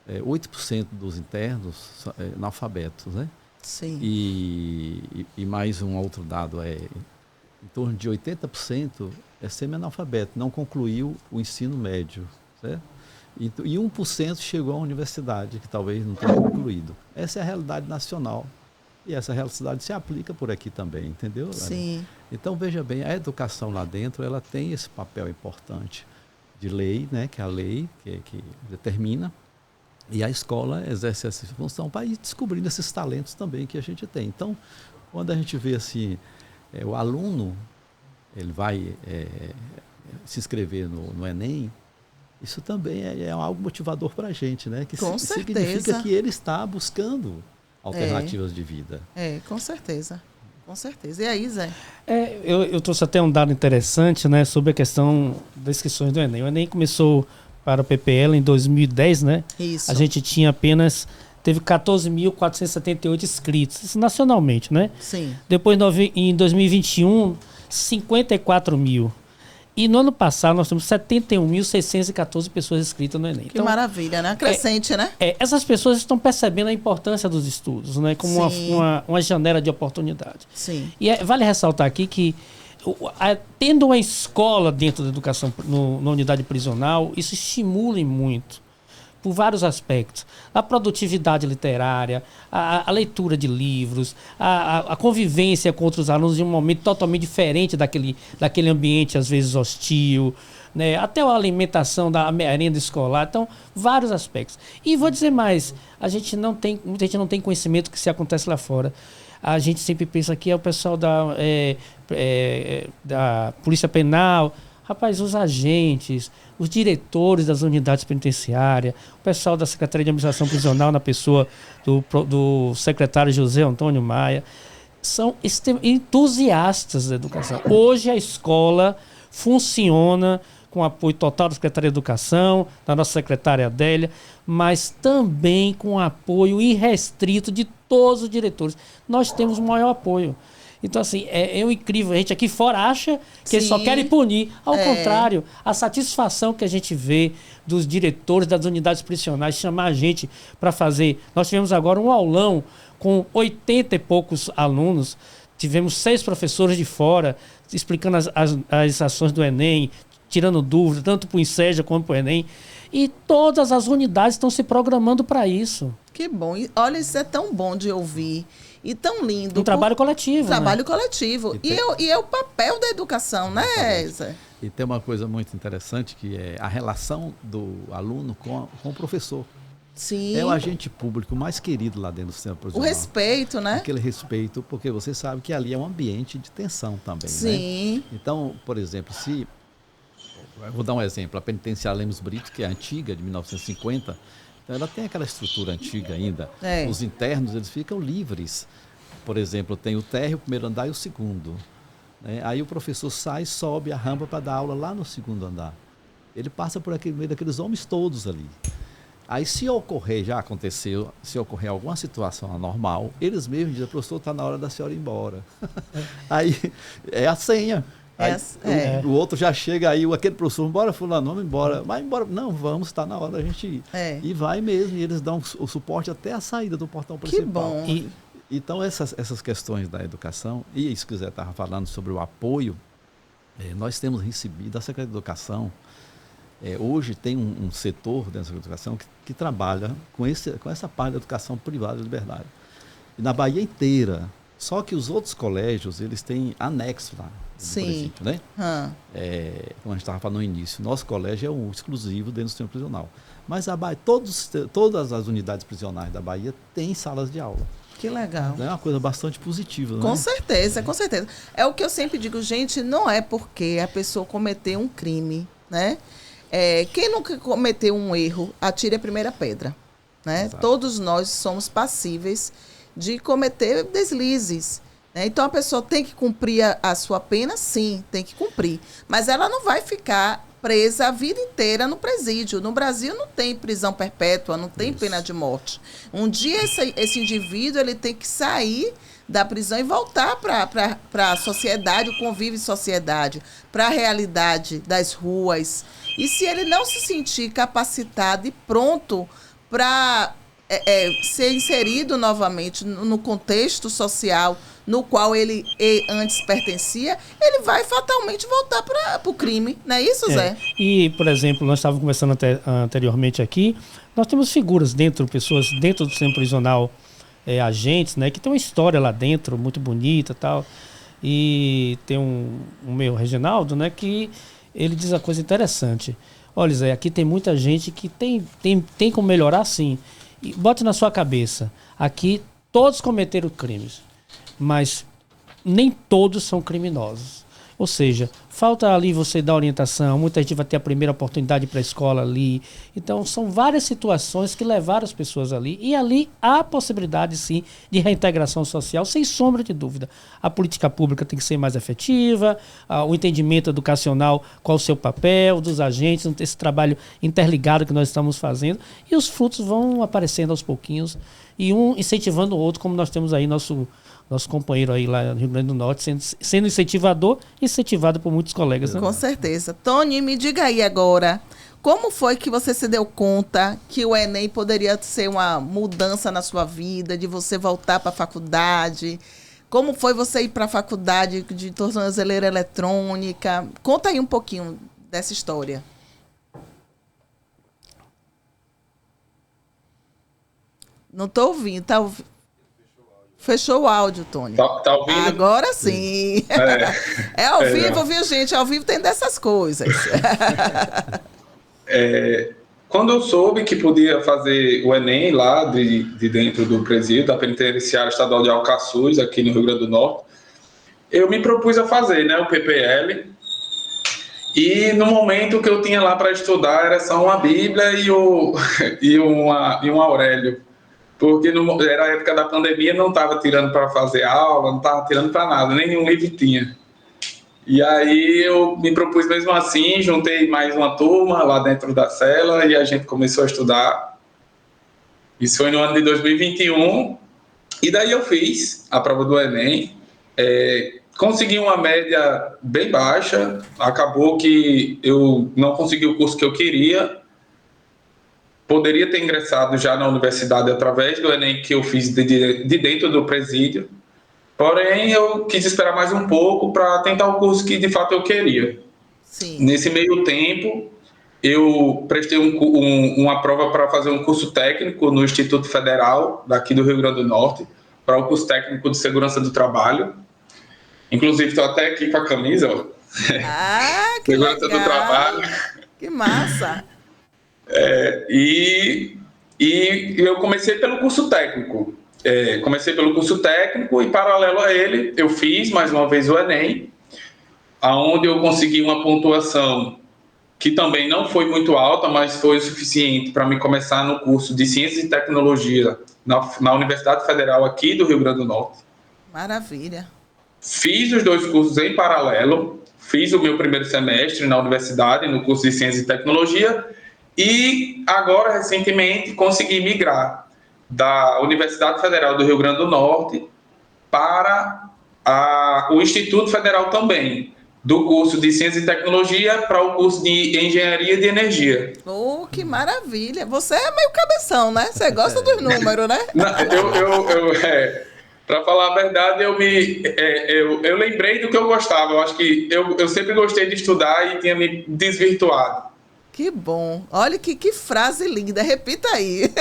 Speaker 3: 8% dos internos são analfabetos, né?
Speaker 2: Sim.
Speaker 3: E mais um outro dado em torno de 80% é semi-analfabeto, não concluiu o ensino médio, certo? E 1% chegou à universidade, que talvez não tenha concluído. Essa é a realidade nacional. E essa realidade se aplica por aqui também, entendeu?
Speaker 2: Sim.
Speaker 3: Então, veja bem, a educação lá dentro, ela tem esse papel importante de lei, né? Que é a lei que determina. E a escola exerce essa função para ir descobrindo esses talentos também que a gente tem. Então, quando a gente vê assim, o aluno, ele vai se inscrever no Enem, isso também é algo motivador para a gente, né? Que
Speaker 2: com certeza.
Speaker 3: Significa que ele está buscando alternativas de vida.
Speaker 2: Com certeza. Com certeza. E aí, Zé?
Speaker 5: Eu trouxe até um dado interessante, né, sobre a questão das inscrições do Enem. O Enem começou para o PPL em 2010, né?
Speaker 2: Isso.
Speaker 5: A gente teve 14.478 inscritos, isso nacionalmente, né?
Speaker 2: Sim.
Speaker 5: Depois, em 2021, 54 mil. E no ano passado nós temos 71.614 pessoas inscritas no Enem.
Speaker 2: Que maravilha, né? Crescente, né?
Speaker 5: Essas pessoas estão percebendo a importância dos estudos, né? Como uma janela de oportunidade.
Speaker 2: Sim.
Speaker 5: E vale ressaltar aqui que tendo uma escola dentro da educação na unidade prisional, isso estimula muito por vários aspectos. A produtividade literária, a leitura de livros, a convivência com outros alunos em um momento totalmente diferente daquele ambiente, às vezes, hostil, né? Até a alimentação da merenda escolar. Então, vários aspectos. E vou dizer mais, muita gente não tem conhecimento do que se acontece lá fora. A gente sempre pensa que é o pessoal da Polícia Penal. Rapaz, os agentes, os diretores das unidades penitenciárias, o pessoal da Secretaria de Administração Prisional, na pessoa do secretário José Antônio Maia, são entusiastas da educação. Hoje a escola funciona com apoio total da Secretaria de Educação, da nossa secretária Adélia, mas também com apoio irrestrito de todos os diretores. Nós temos o maior apoio. Então, assim, é incrível. A gente aqui fora acha que eles só querem punir. Ao contrário, a satisfação que a gente vê dos diretores das unidades prisionais chamar a gente para fazer. Nós tivemos agora um aulão com 80 e poucos alunos. Tivemos 6 professores de fora explicando as ações do Enem, tirando dúvidas, tanto para o INSEJA como para o Enem. E todas as unidades estão se programando para isso.
Speaker 2: Que bom. E, olha, isso é tão bom de ouvir. E tão lindo.
Speaker 5: Um trabalho coletivo.
Speaker 2: Trabalho coletivo. E é o papel da educação, né, Zé?
Speaker 3: E tem uma coisa muito interessante, que é a relação do aluno com o professor.
Speaker 2: Sim.
Speaker 3: É o agente público mais querido lá dentro do sistema prisional.
Speaker 2: O respeito, né?
Speaker 3: Aquele respeito, porque você sabe que ali é um ambiente de tensão também,
Speaker 2: Sim.
Speaker 3: né? Então, por exemplo, eu vou dar um exemplo, a penitenciária Lemos Brito, que é antiga, de 1950, então ela tem aquela estrutura antiga ainda. Os internos, eles ficam livres. Por exemplo, tem o térreo, o primeiro andar e o segundo. Né? Aí o professor sai, sobe a rampa para dar aula lá no segundo andar. Ele passa por meio daqueles homens todos ali. Aí se ocorrer, já aconteceu, se ocorrer alguma situação anormal, eles mesmos dizem, professor, está na hora da senhora ir embora. Aí é a senha. Aí, o outro já chega aí, aquele professor, bora fulano, vamos embora. Vai embora. Não, vamos, está na hora da gente ir. E vai mesmo, e eles dão o suporte até a saída do portão principal.
Speaker 2: Que bom.
Speaker 3: Então, essas questões da educação, e isso que o Zé estava falando sobre o apoio, nós temos recebido da Secretaria de Educação. Hoje tem um setor dentro da educação que trabalha com essa parte da educação privada de liberdade. E na Bahia inteira. Só que os outros colégios, eles têm anexo lá no município, né? Como a gente estava falando no início, nosso colégio é um exclusivo dentro do sistema prisional. Mas a Bahia, todas as unidades prisionais da Bahia têm salas de aula.
Speaker 2: Que legal.
Speaker 3: É uma coisa bastante positiva, né?
Speaker 2: Com certeza, com certeza. É o que eu sempre digo, gente, não é porque a pessoa cometeu um crime, né? Quem nunca cometeu um erro, atire a primeira pedra, né? Todos nós somos passíveis de cometer deslizes, né? Então a pessoa tem que cumprir a sua pena, sim, tem que cumprir. Mas ela não vai ficar presa a vida inteira no presídio. No Brasil não tem prisão perpétua, não tem pena de morte. Um dia esse indivíduo ele tem que sair da prisão e voltar para a sociedade, o convívio em sociedade, para a realidade das ruas. E se ele não se sentir capacitado e pronto para ser inserido novamente no contexto social no qual ele antes pertencia, ele vai fatalmente voltar para o crime. Não é isso, Zé?
Speaker 5: E, por exemplo, nós estávamos conversando anteriormente aqui, nós temos figuras pessoas dentro do sistema prisional, agentes, né, que tem uma história lá dentro muito bonita e tal. E tem um meu Reginaldo, né, que ele diz uma coisa interessante. Olha, Zé, aqui tem muita gente que tem como melhorar, sim. E bote na sua cabeça, aqui todos cometeram crimes, mas nem todos são criminosos. Ou seja, falta ali você dar orientação, muita gente vai ter a primeira oportunidade para a escola ali. Então, são várias situações que levaram as pessoas ali. E ali há possibilidade, sim, de reintegração social, sem sombra de dúvida. A política pública tem que ser mais efetiva, o entendimento educacional, qual o seu papel, dos agentes, esse trabalho interligado que nós estamos fazendo. E os frutos vão aparecendo aos pouquinhos, e um incentivando o outro, como nós temos aí nosso nosso companheiro aí lá no Rio Grande do Norte, sendo incentivador e incentivado por muitos colegas. Né?
Speaker 2: Com certeza. Tony, me diga aí agora, como foi que você se deu conta que o Enem poderia ser uma mudança na sua vida, de você voltar para a faculdade? Como foi você ir para a faculdade de tornozeleira eletrônica? Conta aí um pouquinho dessa história. Não estou ouvindo. Fechou o áudio, Tony.
Speaker 4: Tá ouvindo?
Speaker 2: Agora sim. É ao vivo, viu, gente? Ao vivo tem dessas coisas.
Speaker 4: Quando eu soube que podia fazer o Enem lá de dentro do presídio, da Penitenciária Estadual de Alcaçuz, aqui no Rio Grande do Norte, eu me propus a fazer, né, o PPL. E no momento que eu tinha lá para estudar, era só uma Bíblia e um Aurélio. Porque era a época da pandemia, não estava tirando para fazer aula, não estava tirando para nada, nem nenhum livro tinha. E aí eu me propus mesmo assim, juntei mais uma turma lá dentro da cela e a gente começou a estudar. Isso foi no ano de 2021. E daí eu fiz a prova do Enem. Consegui uma média bem baixa. Acabou que eu não consegui o curso que eu queria. Poderia ter ingressado já na universidade através do Enem que eu fiz de dentro do presídio. Porém, eu quis esperar mais um pouco para tentar o curso que de fato eu queria.
Speaker 2: Sim.
Speaker 4: Nesse meio tempo, eu prestei uma prova para fazer um curso técnico no Instituto Federal, daqui do Rio Grande do Norte, para o curso técnico de segurança do trabalho. Inclusive, estou até aqui com a camisa, ó.
Speaker 2: Ah, que
Speaker 4: segurança
Speaker 2: legal.
Speaker 4: do trabalho.
Speaker 2: Que massa.
Speaker 4: E eu comecei pelo curso técnico. Comecei pelo curso técnico e, paralelo a ele, eu fiz mais uma vez o Enem, onde eu consegui uma pontuação que também não foi muito alta, mas foi o suficiente para me começar no curso de Ciências e Tecnologia na Universidade Federal aqui do Rio Grande do Norte.
Speaker 2: Maravilha.
Speaker 4: Fiz os dois cursos em paralelo, fiz o meu primeiro semestre na universidade, no curso de Ciências e Tecnologia, e agora, recentemente, consegui migrar da Universidade Federal do Rio Grande do Norte para o Instituto Federal também, do curso de Ciência e Tecnologia para o curso de Engenharia de Energia.
Speaker 2: Oh, que maravilha. Você é meio cabeção, né? Você gosta dos números, né?
Speaker 4: Para falar a verdade, eu lembrei do que eu gostava. Eu acho que eu sempre gostei de estudar e tinha me desvirtuado.
Speaker 2: Que bom. Olha que frase linda. Repita aí.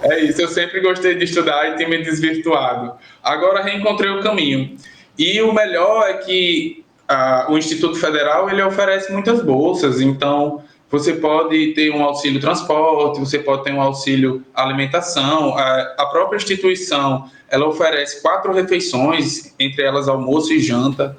Speaker 4: É isso, eu sempre gostei de estudar e tinha me desvirtuado. Agora reencontrei o caminho. E o melhor é que o Instituto Federal ele oferece muitas bolsas, então você pode ter um auxílio transporte, você pode ter um auxílio alimentação. A própria instituição ela oferece 4 refeições, entre elas almoço e janta.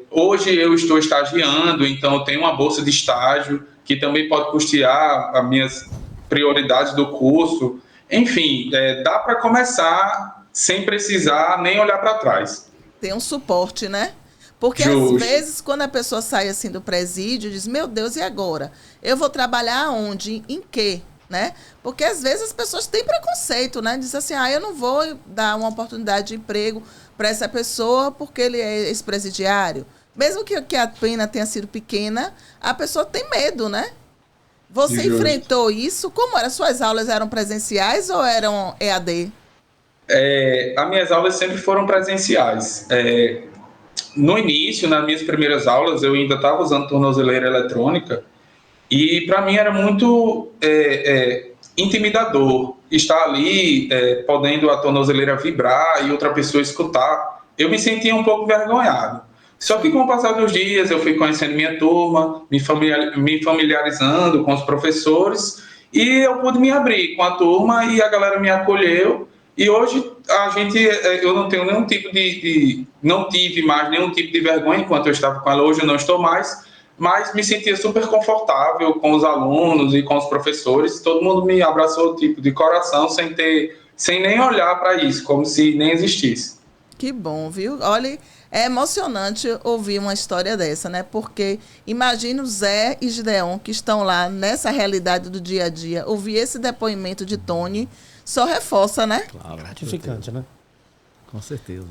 Speaker 4: Hoje eu estou estagiando, então eu tenho uma bolsa de estágio que também pode custear as minhas prioridades do curso. Enfim, dá para começar sem precisar nem olhar para trás.
Speaker 2: Tem um suporte, né? Porque
Speaker 4: Justo.
Speaker 2: Às vezes, quando a pessoa sai assim do presídio, diz, meu Deus, e agora? Eu vou trabalhar onde? Em quê? Né? Porque às vezes as pessoas têm preconceito, né? Diz assim, eu não vou dar uma oportunidade de emprego para essa pessoa porque ele é ex-presidiário. Mesmo que a pena tenha sido pequena, a pessoa tem medo, né? Você
Speaker 4: Justo.
Speaker 2: enfrentou isso? Como eram? Suas aulas eram presenciais ou eram EAD?
Speaker 4: As minhas aulas sempre foram presenciais. No início, nas minhas primeiras aulas, eu ainda estava usando tornozeleira eletrônica e para mim era muito intimidador estar ali, podendo a tornozeleira vibrar e outra pessoa escutar. Eu me sentia um pouco envergonhado. Só que com o passar dos dias, eu fui conhecendo minha turma, me familiarizando com os professores e eu pude me abrir com a turma e a galera me acolheu. E hoje eu não tenho nenhum tipo não tive mais nenhum tipo de vergonha enquanto eu estava com ela. Hoje eu não estou mais, mas me sentia super confortável com os alunos e com os professores. Todo mundo me abraçou tipo de coração, sem nem olhar para isso, como se nem existisse.
Speaker 2: Que bom, viu? Olha, é emocionante ouvir uma história dessa, né? Porque imagina o Zé e Gideon que estão lá nessa realidade do dia a dia. Ouvir esse depoimento de Tony só reforça, né?
Speaker 5: Claro, gratificante, né?
Speaker 3: Com certeza.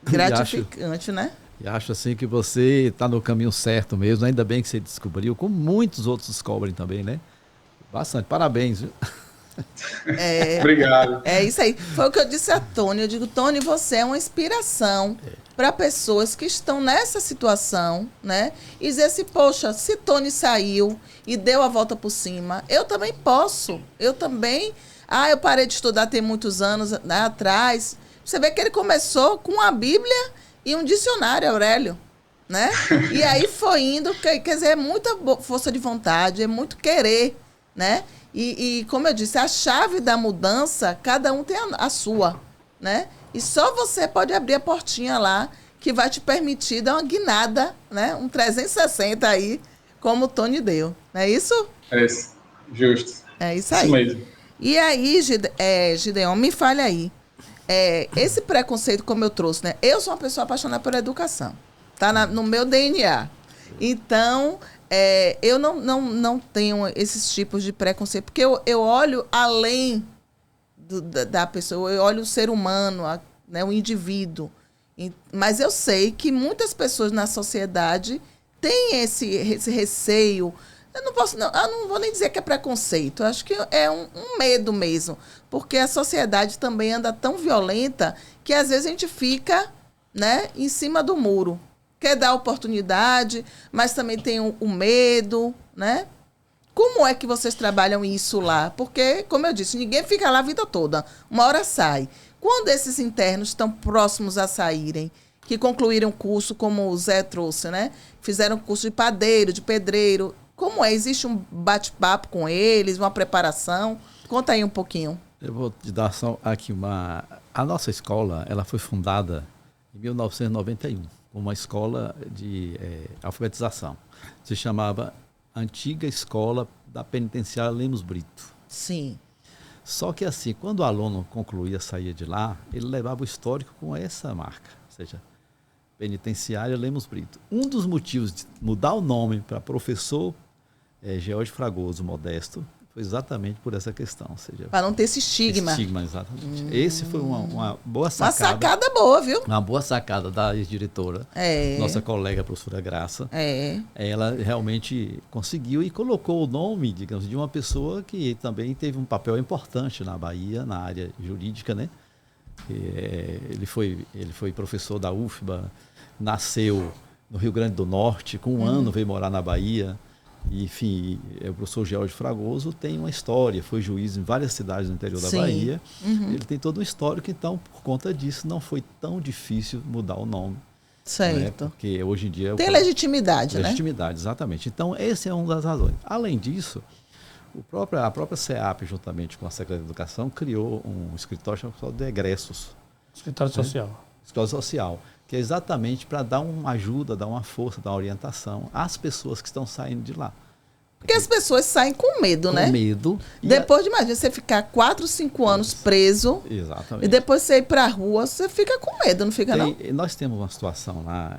Speaker 2: Gratificante, né?
Speaker 3: E acho assim que você está no caminho certo mesmo, ainda bem que você descobriu, como muitos outros descobrem também, né? Bastante, parabéns, viu?
Speaker 4: Obrigado.
Speaker 2: É isso aí. Foi o que eu disse a Tony. Eu digo, Tony, você é uma inspiração para pessoas que estão nessa situação, né? E dizer assim, poxa, se Tony saiu e deu a volta por cima, eu também posso. Eu também. Ah, eu parei de estudar tem muitos anos, né, atrás. Você vê que ele começou com a Bíblia e um dicionário, Aurélio, né? E aí foi indo, quer dizer, é muita força de vontade, é muito querer, né? E como eu disse, a chave da mudança, cada um tem a sua, né? E só você pode abrir a portinha lá que vai te permitir dar uma guinada, né? Um 360 aí, como o Tony deu. Não é isso?
Speaker 4: É isso. Justo.
Speaker 2: É isso aí.
Speaker 4: Isso mesmo.
Speaker 2: E aí, Gideon, me fale aí. Esse preconceito, como eu trouxe, né? Eu sou uma pessoa apaixonada por educação. Tá no meu DNA. Então, eu não tenho esses tipos de preconceito, porque eu olho além da pessoa, eu olho o ser humano, né, o indivíduo. Mas eu sei que muitas pessoas na sociedade têm esse receio. Eu não vou nem dizer que é preconceito, eu acho que é um medo mesmo, porque a sociedade também anda tão violenta que às vezes a gente fica, né, em cima do muro. Quer dar oportunidade, mas também tem o medo, né? Como é que vocês trabalham isso lá? Porque, como eu disse, ninguém fica lá a vida toda. Uma hora sai. Quando esses internos estão próximos a saírem, que concluíram curso, como o Zé trouxe, né? Fizeram curso de padeiro, de pedreiro. Como é? Existe um bate-papo com eles, uma preparação? Conta aí um pouquinho.
Speaker 3: Eu vou te dar só aqui A nossa escola, ela foi fundada em 1991, como uma escola de alfabetização. Se chamava Antiga Escola da Penitenciária Lemos Brito.
Speaker 2: Sim.
Speaker 3: Só que assim, quando o aluno concluía, saía de lá, ele levava o histórico com essa marca, ou seja, Penitenciária Lemos Brito. Um dos motivos de mudar o nome para professor George Fragoso Modesto foi exatamente por essa questão. Ou seja,
Speaker 2: para não ter esse estigma.
Speaker 3: Estigma, exatamente. Esse foi uma boa sacada.
Speaker 2: Uma sacada boa, viu?
Speaker 3: Uma boa sacada da ex-diretora, nossa colega, a professora Graça. Ela realmente conseguiu e colocou o nome, digamos, de uma pessoa que também teve um papel importante na Bahia, na área jurídica, né? Ele foi professor da UFBA, nasceu no Rio Grande do Norte, com um ano veio morar na Bahia. E, enfim, o professor George Fragoso tem uma história, foi juiz em várias cidades do interior da Bahia. Ele tem todo um histórico, então, por conta disso, não foi tão difícil mudar o nome.
Speaker 2: Certo.
Speaker 3: Né? Porque hoje em dia...
Speaker 2: Tem legitimidade, né?
Speaker 3: Legitimidade, exatamente. Então, essa é uma das razões. Além disso, a própria CEAP, juntamente com a Secretaria de Educação, criou um escritório chamado de egressos.
Speaker 5: Escritório social.
Speaker 3: Escritório social, que é exatamente para dar uma ajuda, dar uma força, dar uma orientação às pessoas que estão saindo de lá.
Speaker 2: Porque as pessoas saem com medo, né?
Speaker 3: Com medo.
Speaker 2: Depois de, imagina, você ficar 4, 5 anos preso.
Speaker 3: Exatamente.
Speaker 2: E depois você ir para a rua, você fica com medo, não fica não?
Speaker 3: Nós temos uma situação lá,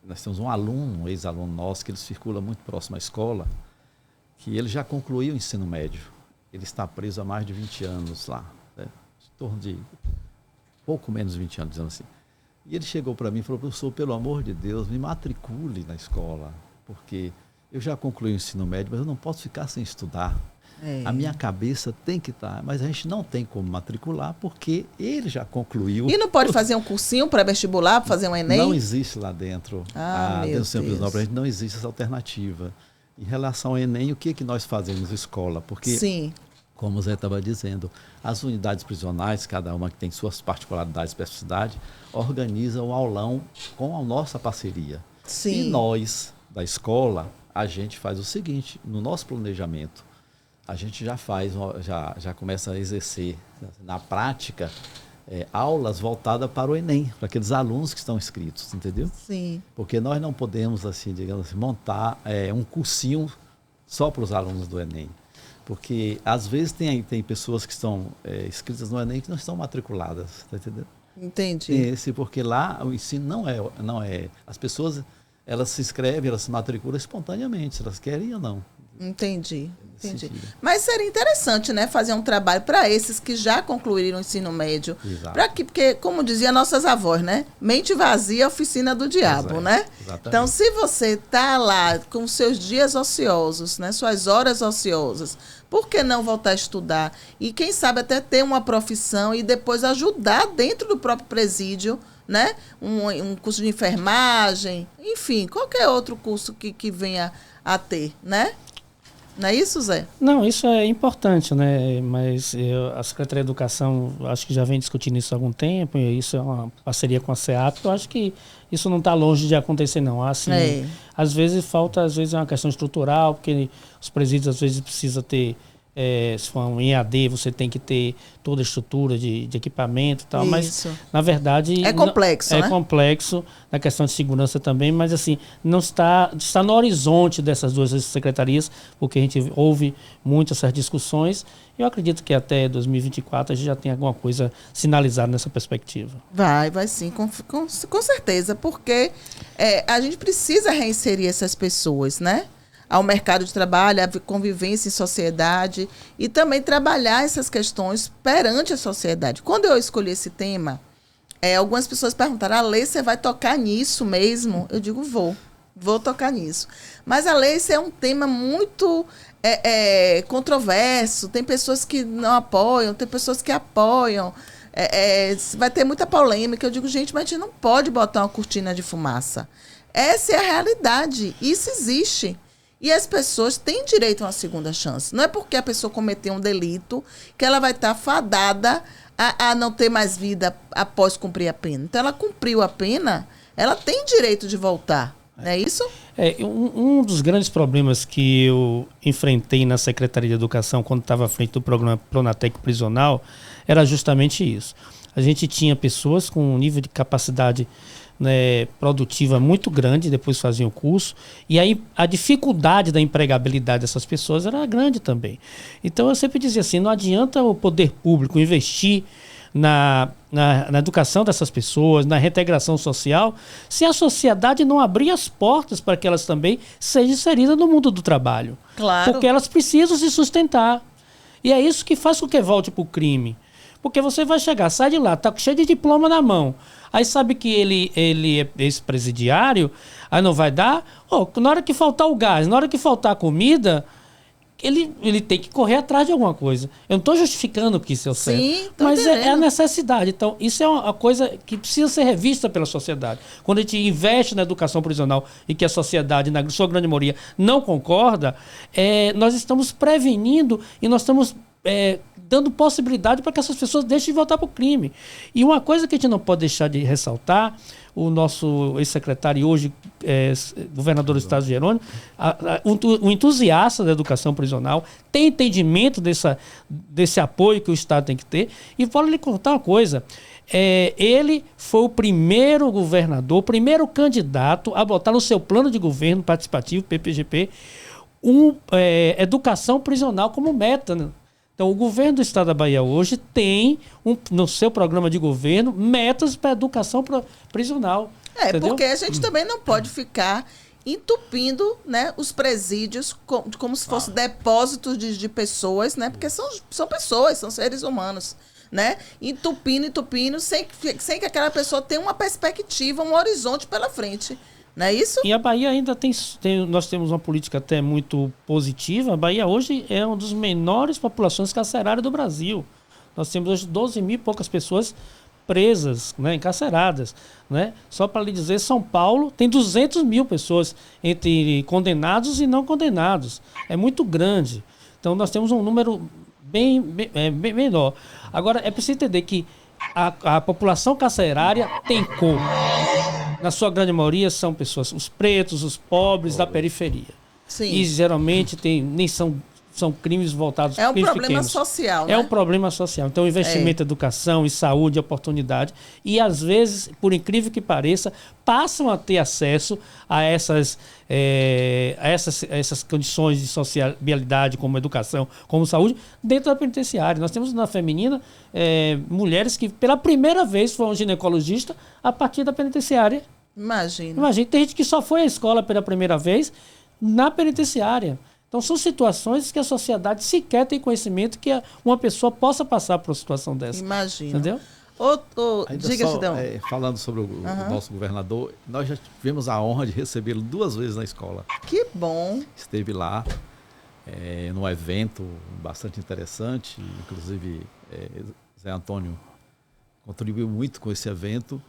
Speaker 3: nós temos um ex-aluno nosso, que ele circula muito próximo à escola, que ele já concluiu o ensino médio. Ele está preso há mais de 20 anos lá, né? Em torno de pouco menos de 20 anos, dizendo assim. E ele chegou para mim e falou: professor, pelo amor de Deus, me matricule na escola, porque eu já concluí o ensino médio, mas eu não posso ficar sem estudar. A minha cabeça tem que estar, mas a gente não tem como matricular, porque ele já concluiu.
Speaker 2: E não pode fazer um cursinho pré-vestibular, para fazer um Enem?
Speaker 3: Não existe lá dentro. Dentro do Centro Prisional, para a gente não existe essa alternativa. Em relação ao Enem, o que nós fazemos na escola? Porque,
Speaker 2: sim,
Speaker 3: como o Zé estava dizendo, as unidades prisionais, cada uma que tem suas particularidades e especificidade, organizam o aulão com a nossa parceria.
Speaker 2: Sim.
Speaker 3: E nós, da escola, a gente faz o seguinte: no nosso planejamento, a gente já começa a exercer, na prática, aulas voltadas para o Enem, para aqueles alunos que estão inscritos, entendeu?
Speaker 2: Sim.
Speaker 3: Porque nós não podemos, assim, digamos assim, montar um cursinho só para os alunos do Enem. Porque, às vezes, tem pessoas que estão inscritas no Enem que não estão matriculadas, tá entendendo?
Speaker 2: Entendi.
Speaker 3: Porque lá o ensino não é... As pessoas, elas se inscrevem, elas se matriculam espontaneamente, se elas querem ou não.
Speaker 2: Entendi.
Speaker 3: Sentido.
Speaker 2: Mas seria interessante, né, fazer um trabalho para esses que já concluíram o ensino médio.
Speaker 3: Exato.
Speaker 2: Porque, como diziam nossas avós, né? Mente vazia, oficina do diabo, né?
Speaker 3: Exatamente.
Speaker 2: Então, se você tá lá com seus dias ociosos, né, suas horas ociosas, por que não voltar a estudar? E quem sabe até ter uma profissão e depois ajudar dentro do próprio presídio, né? Um curso de enfermagem, enfim, qualquer outro curso que venha a ter, né? Não é isso, Zé?
Speaker 5: Não, isso é importante, né? Mas a Secretaria de Educação, acho que já vem discutindo isso há algum tempo, e isso é uma parceria com a SEAP. Eu acho que isso não está longe de acontecer, não. Assim, às vezes é uma questão estrutural, porque os presídios às vezes precisam ter, se for um EAD, você tem que ter toda a estrutura de equipamento e tal, mas na verdade
Speaker 2: é complexo,
Speaker 5: é complexo na questão de segurança também, mas assim, não está no horizonte dessas duas secretarias, porque a gente ouve muito essas discussões. Eu acredito que até 2024 a gente já tem alguma coisa sinalizada nessa perspectiva.
Speaker 2: Vai sim, com certeza, porque a gente precisa reinserir essas pessoas, né? Ao mercado de trabalho, à convivência em sociedade e também trabalhar essas questões perante a sociedade. Quando eu escolhi esse tema, algumas pessoas perguntaram, a lei, você vai tocar nisso mesmo? Eu digo, vou tocar nisso. Mas a lei, é um tema muito controverso, tem pessoas que não apoiam, tem pessoas que apoiam, vai ter muita polêmica. Eu digo, gente, mas a gente não pode botar uma cortina de fumaça. Essa é a realidade, isso existe. E as pessoas têm direito a uma segunda chance. Não é porque a pessoa cometeu um delito que ela vai estar fadada a não ter mais vida após cumprir a pena. Então, ela cumpriu a pena, ela tem direito de voltar. Não é isso?
Speaker 5: Um dos grandes problemas que eu enfrentei na Secretaria de Educação quando estava à frente do programa Pronatec Prisional era justamente isso. A gente tinha pessoas com um nível de capacidade, né, produtiva muito grande, depois faziam o curso, e aí a dificuldade da empregabilidade dessas pessoas era grande também. Então eu sempre dizia assim, não adianta o poder público investir na educação dessas pessoas, na reintegração social, se a sociedade não abrir as portas para que elas também sejam inseridas no mundo do trabalho.
Speaker 2: Claro.
Speaker 5: Porque elas precisam se sustentar. E é isso que faz com que volte para o crime. Porque você vai chegar, sai de lá, tá cheio de diploma na mão. Aí sabe que ele é ex-presidiário, aí não vai dar. Na hora que faltar o gás, na hora que faltar a comida, ele tem que correr atrás de alguma coisa. Eu não estou justificando que isso é o certo.
Speaker 2: Sim,
Speaker 5: mas é a necessidade. Então, isso é uma coisa que precisa ser revista pela sociedade. Quando a gente investe na educação prisional e que a sociedade, na sua grande maioria, não concorda, nós estamos prevenindo e nós estamos dando possibilidade para que essas pessoas deixem de voltar para o crime. E uma coisa que a gente não pode deixar de ressaltar, o nosso ex-secretário e hoje governador do estado de Jerônimo, o entusiasta da educação prisional, tem entendimento desse apoio que o Estado tem que ter. E vou lhe contar uma coisa, ele foi o primeiro governador, o primeiro candidato a botar no seu plano de governo participativo, PPGP, educação prisional como meta, né? Então, o governo do estado da Bahia hoje tem, no seu programa de governo, metas para a educação prisional. Entendeu?
Speaker 2: Porque a gente também não pode ficar entupindo, né, os presídios como se fossem depósitos de pessoas, né? Porque são pessoas, são seres humanos, né? Entupindo, sem que aquela pessoa tenha uma perspectiva, um horizonte pela frente. Não é isso?
Speaker 5: E a Bahia ainda nós temos uma política até muito positiva. A Bahia hoje é uma das menores populações carcerárias do Brasil. Nós temos hoje 12 mil e poucas pessoas presas, né, encarceradas. Né? Só para lhe dizer, São Paulo tem 200 mil pessoas entre condenados e não condenados. É muito grande. Então nós temos um número bem menor. Agora, é preciso entender que a população carcerária tem cor. Na sua grande maioria são pessoas, os pretos, os pobres da periferia.
Speaker 2: Sim.
Speaker 5: E geralmente nem são crimes voltados para crimes
Speaker 2: problema
Speaker 5: pequenos.
Speaker 2: social, né?
Speaker 5: É um problema social. Então, investimento em educação, em saúde, oportunidade. E, às vezes, por incrível que pareça, passam a ter acesso a essas condições de sociabilidade, como educação, como saúde, dentro da penitenciária. Nós temos na feminina mulheres que, pela primeira vez, foram ginecologista a partir da penitenciária.
Speaker 2: Imagina.
Speaker 5: Tem gente que só foi à escola pela primeira vez na penitenciária. Então, são situações que a sociedade sequer tem conhecimento que uma pessoa possa passar por uma situação dessa.
Speaker 2: Imagina.
Speaker 5: Entendeu?
Speaker 2: Diga, Gideon.
Speaker 3: Falando sobre o nosso governador, nós já tivemos a honra de recebê-lo 2 vezes na escola.
Speaker 2: Que bom.
Speaker 3: Esteve lá num evento bastante interessante, inclusive Zé Antônio contribuiu muito com esse evento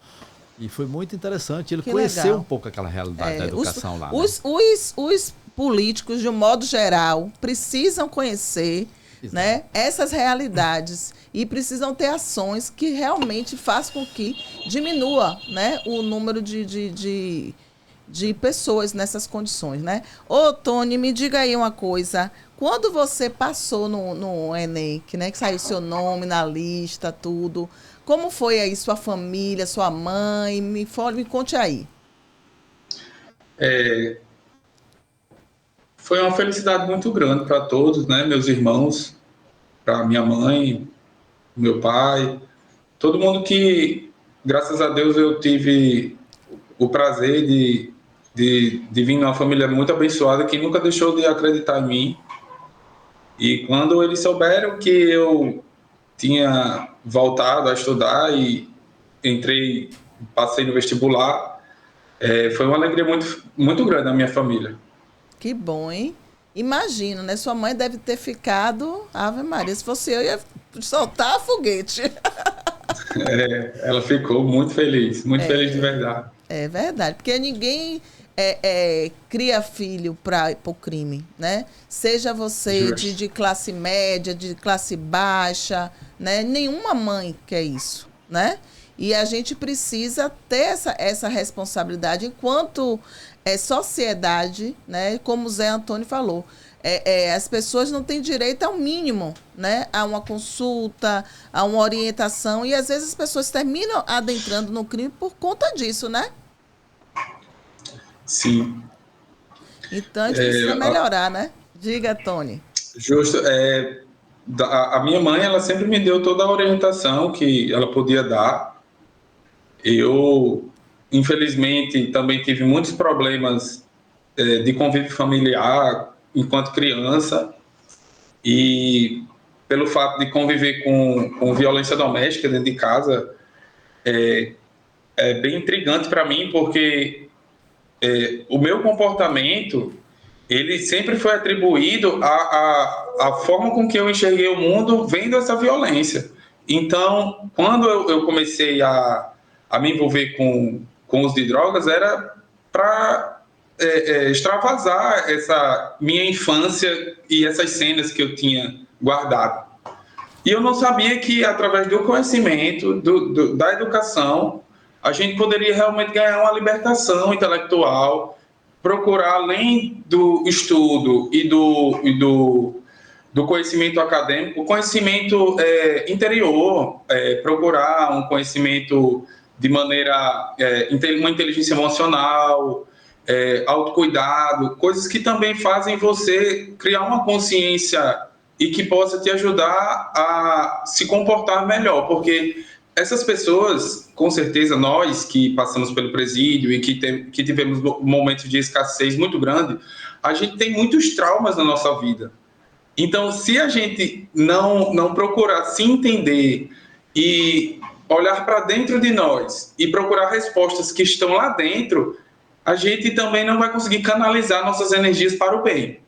Speaker 3: e foi muito interessante. Ele conheceu
Speaker 2: legal.
Speaker 3: Um pouco aquela realidade da educação lá.
Speaker 2: Os políticos, de um modo geral, precisam conhecer, né, essas realidades e precisam ter ações que realmente façam com que diminua, né, o número de pessoas nessas condições, né? Ô, Tony, me diga aí uma coisa. Quando você passou no Enem, que saiu seu nome na lista, tudo, como foi aí sua família, sua mãe? Me conte aí.
Speaker 4: Foi uma felicidade muito grande para todos, né? Meus irmãos, para minha mãe, meu pai, todo mundo que, graças a Deus, eu tive o prazer de vir numa família muito abençoada que nunca deixou de acreditar em mim. E quando eles souberam que eu tinha voltado a estudar e passei no vestibular, foi uma alegria muito, muito grande na minha família.
Speaker 2: Que bom, hein? Imagino, né? Sua mãe deve ter ficado... Ave Maria, se fosse eu ia soltar foguete.
Speaker 4: Ela ficou muito feliz de verdade.
Speaker 2: É verdade, porque ninguém cria filho para o crime, né? Seja você de classe média, de classe baixa, né? Nenhuma mãe quer isso, né? E a gente precisa ter essa responsabilidade enquanto sociedade, né? Como o Zé Antônio falou. As pessoas não têm direito ao mínimo, né? A uma consulta, a uma orientação, e às vezes as pessoas terminam adentrando no crime por conta disso, né?
Speaker 4: Sim.
Speaker 2: Então a gente precisa melhorar, né? Diga, Tony.
Speaker 4: Justo. A minha mãe, ela sempre me deu toda a orientação que ela podia dar. Eu, infelizmente, também tive muitos problemas de convívio familiar enquanto criança, e pelo fato de conviver com violência doméstica dentro de casa, é bem intrigante para mim, porque o meu comportamento, ele sempre foi atribuído à forma com que eu enxerguei o mundo vendo essa violência. Então, quando eu comecei a me envolver com o uso de drogas, era para extravasar essa minha infância e essas cenas que eu tinha guardado. E eu não sabia que, através do conhecimento, da educação, a gente poderia realmente ganhar uma libertação intelectual, procurar, além do estudo e do conhecimento acadêmico, o conhecimento interior, procurar um conhecimento de maneira, uma inteligência emocional, autocuidado, coisas que também fazem você criar uma consciência e que possa te ajudar a se comportar melhor, porque essas pessoas, com certeza, nós que passamos pelo presídio e que tivemos momentos de escassez muito grande, a gente tem muitos traumas na nossa vida. Então, se a gente não procurar se entender e olhar para dentro de nós e procurar respostas que estão lá dentro, a gente também não vai conseguir canalizar nossas energias para o bem.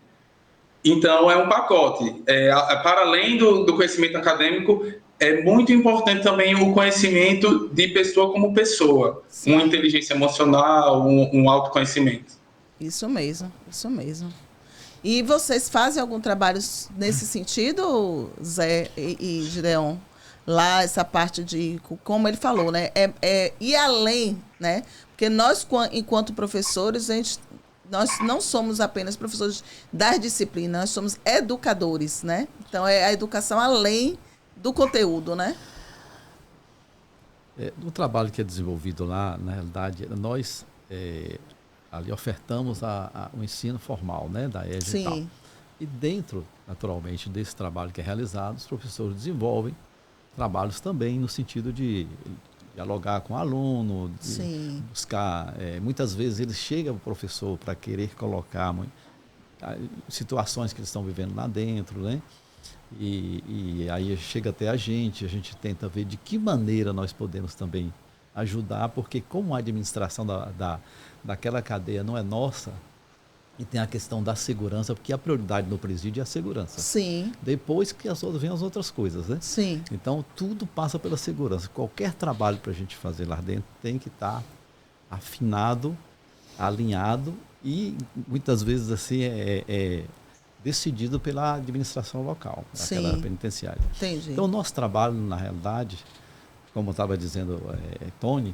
Speaker 4: Então, é um pacote. Para além do conhecimento acadêmico, é muito importante também o conhecimento de pessoa como pessoa. Sim. Uma inteligência emocional, um autoconhecimento.
Speaker 2: Isso mesmo, isso mesmo. E vocês fazem algum trabalho nesse sentido, Zé e Gideon? Lá, essa parte de, como ele falou, né? Ir além, né? Porque nós, enquanto professores, nós não somos apenas professores das disciplinas, nós somos educadores, né? Então, é a educação além do conteúdo, né?
Speaker 3: O trabalho que é desenvolvido lá, na realidade, nós ali ofertamos o ensino formal, né, da EJA. Sim. E tal. E dentro, naturalmente, desse trabalho que é realizado, os professores desenvolvem trabalhos também no sentido de dialogar com o aluno, de buscar... muitas vezes ele chega o professor para querer colocar situações que eles estão vivendo lá dentro, né? E aí chega até a gente tenta ver de que maneira nós podemos também ajudar, porque como a administração daquela cadeia não é nossa, e tem a questão da segurança, porque a prioridade no presídio é a segurança.
Speaker 2: Sim.
Speaker 3: Depois que vem as outras coisas, né?
Speaker 2: Sim.
Speaker 3: Então, tudo passa pela segurança. Qualquer trabalho para a gente fazer lá dentro tem que estar afinado, alinhado e, muitas vezes, assim, decidido pela administração local, aquela penitenciária.
Speaker 2: Entendi.
Speaker 3: Então, o nosso trabalho, na realidade, como estava dizendo Tony,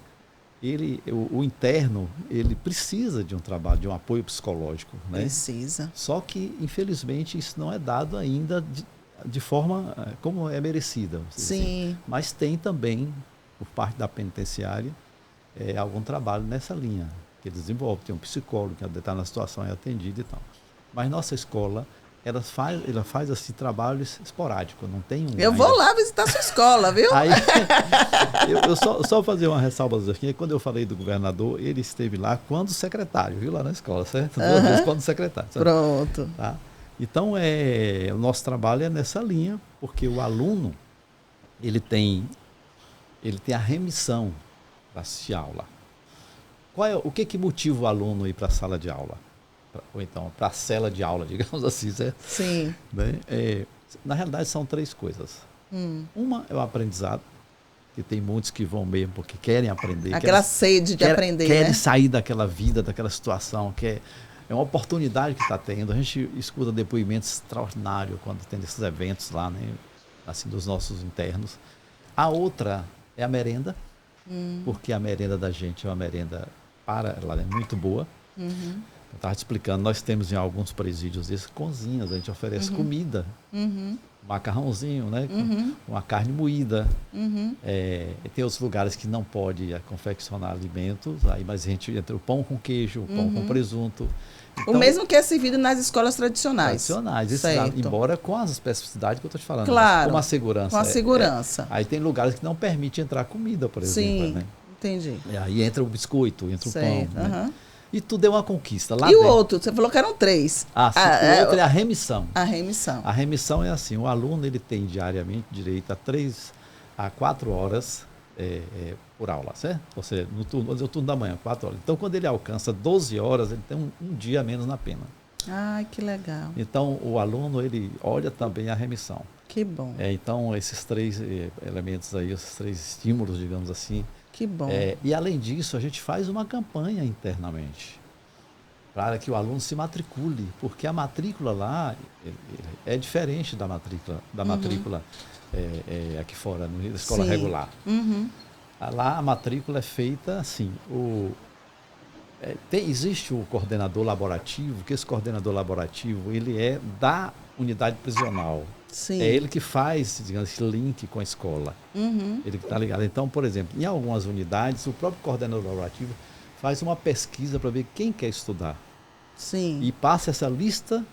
Speaker 3: o interno, ele precisa de um trabalho, de um apoio psicológico. Né?
Speaker 2: Precisa.
Speaker 3: Só que, infelizmente, isso não é dado ainda de forma como é merecida.
Speaker 2: Sim.
Speaker 3: Assim. Mas tem também, por parte da penitenciária, algum trabalho nessa linha que eles desenvolvem. Tem um psicólogo que está na situação, é atendido e tal. Mas nossa escola, ela faz assim, trabalhos esporádicos, não tem um...
Speaker 2: Eu vou lá visitar sua escola, viu?
Speaker 3: Aí, eu só fazer uma ressalva aqui, quando eu falei do governador, ele esteve lá quando secretário, viu, lá na escola, certo? 2 vezes quando secretário. Certo?
Speaker 2: Pronto.
Speaker 3: Tá? Então, o nosso trabalho é nessa linha, porque o aluno, ele tem a remissão para assistir aula. O que motiva o aluno a ir para a sala de aula? Ou então para a cela de aula, digamos assim, certo?
Speaker 2: Sim.
Speaker 3: Né? Na realidade, são 3 coisas. Uma é o aprendizado, que tem muitos que vão mesmo porque querem aprender.
Speaker 2: Aquela sede de aprender,
Speaker 3: querem
Speaker 2: né?
Speaker 3: sair daquela vida, daquela situação, que é uma oportunidade que está tendo. A gente escuta depoimentos extraordinários quando tem esses eventos lá, né? Assim, dos nossos internos. A outra é a merenda, porque a merenda da gente é uma merenda ela é muito boa. Eu estava te explicando, nós temos em alguns presídios esses cozinhas, a gente oferece comida, macarrãozinho, né? Uma carne moída. Tem outros lugares que não pode confeccionar alimentos, mas a gente entra o pão com queijo, o pão com presunto. Então,
Speaker 2: o mesmo que é servido nas escolas tradicionais.
Speaker 3: Embora com as especificidades que eu estou te falando.
Speaker 2: Claro.
Speaker 3: Com a segurança.
Speaker 2: Com a segurança.
Speaker 3: Aí tem lugares que não permite entrar comida, por exemplo.
Speaker 2: Sim,
Speaker 3: né?
Speaker 2: entendi.
Speaker 3: Aí entra o biscoito, entra o pão. Né? E tudo é uma conquista. Lá
Speaker 2: e
Speaker 3: dentro.
Speaker 2: o outro? Você falou que eram 3.
Speaker 3: O outro é a remissão.
Speaker 2: A remissão.
Speaker 3: A remissão é assim, o aluno ele tem diariamente direito a 3 a 4 horas por aula, certo? Você, no turno da manhã, 4 horas. Então, quando ele alcança 12 horas, ele tem um dia a menos na pena.
Speaker 2: Ai, que legal.
Speaker 3: Então, o aluno, ele olha também a remissão.
Speaker 2: Que bom.
Speaker 3: Então, esses 3 elementos aí, esses 3 estímulos, digamos assim.
Speaker 2: Que bom.
Speaker 3: E, além disso, a gente faz uma campanha internamente para que o aluno se matricule, porque a matrícula lá é diferente da matrícula aqui fora, na escola regular. Lá a matrícula é feita assim, existe o coordenador laborativo, que esse coordenador laborativo ele é da unidade prisional.
Speaker 2: Sim.
Speaker 3: É ele que faz, digamos, esse link com a escola. Ele que está ligado. Então, por exemplo, em algumas unidades, o próprio coordenador laborativo faz uma pesquisa para ver quem quer estudar.
Speaker 2: Sim.
Speaker 3: E passa essa lista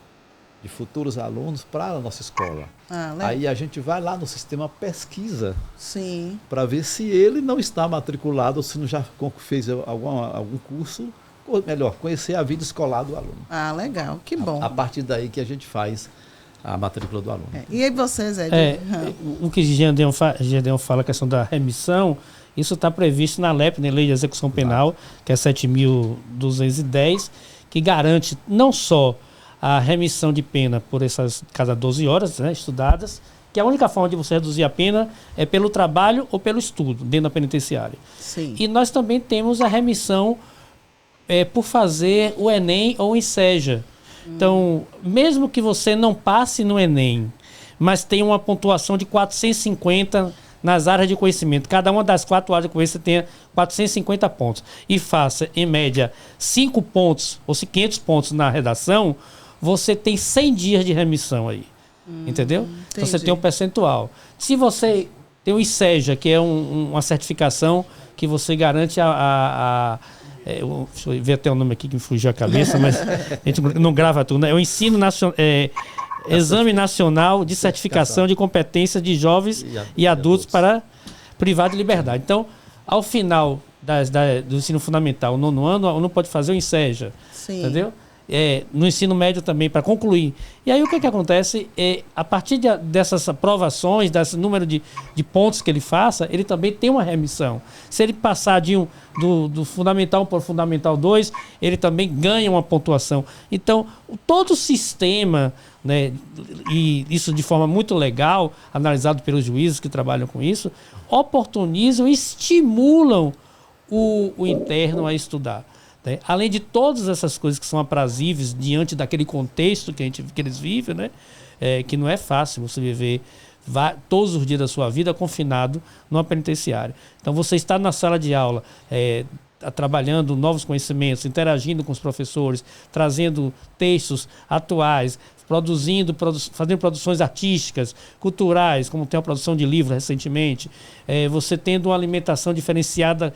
Speaker 3: de futuros alunos para a nossa escola. Aí a gente vai lá no sistema pesquisa para ver se ele não está matriculado ou se não já fez algum curso, ou melhor, conhecer a vida escolar do aluno.
Speaker 2: Legal, que bom.
Speaker 3: A partir daí que a gente faz a matrícula do aluno.
Speaker 2: E aí você, Zé?
Speaker 5: O que Gideon fala, a questão da remissão, isso está previsto na LEP, na Lei de Execução Penal, que é 7.210, que garante não só a remissão de pena por cada 12 horas, né, estudadas, que a única forma de você reduzir a pena é pelo trabalho ou pelo estudo dentro da penitenciária.
Speaker 2: Sim.
Speaker 5: E nós também temos a remissão por fazer o Enem ou o INSEJA. Então, mesmo que você não passe no Enem, mas tenha uma pontuação de 450 nas áreas de conhecimento, cada uma das 4 áreas de conhecimento tenha 450 pontos, e faça, em média, 5 pontos ou 500 pontos na redação, você tem 100 dias de remissão aí. Entendeu? Então, você tem um percentual. Se você tem o INSEJA, que é uma certificação que você garante deixa eu ver até o nome aqui que me fugiu a cabeça, mas a gente não grava tudo, né? É o Exame Nacional de Certificação de Competência de Jovens e Adultos para Privado de Liberdade. Então, ao final do ensino fundamental, no 9º ano, o aluno pode fazer o INSEJA.
Speaker 2: Sim.
Speaker 5: Entendeu? no ensino médio também, para concluir. E aí o que acontece? A partir dessas aprovações, desse número de pontos que ele faça, ele também tem uma remissão. Se ele passar do Fundamental 1 para o Fundamental 2, ele também ganha uma pontuação. Então, todo o sistema, né, e isso de forma muito legal, analisado pelos juízes que trabalham com isso, oportunizam e estimulam o interno a estudar. Né? Além de todas essas coisas que são aprazíveis diante daquele contexto que eles vivem, né? Que não é fácil você viver todos os dias da sua vida confinado numa penitenciária. Então você está na sala de aula, trabalhando novos conhecimentos, interagindo com os professores, trazendo textos atuais, fazendo produções artísticas, culturais, como tem a produção de livro recentemente, você tendo uma alimentação diferenciada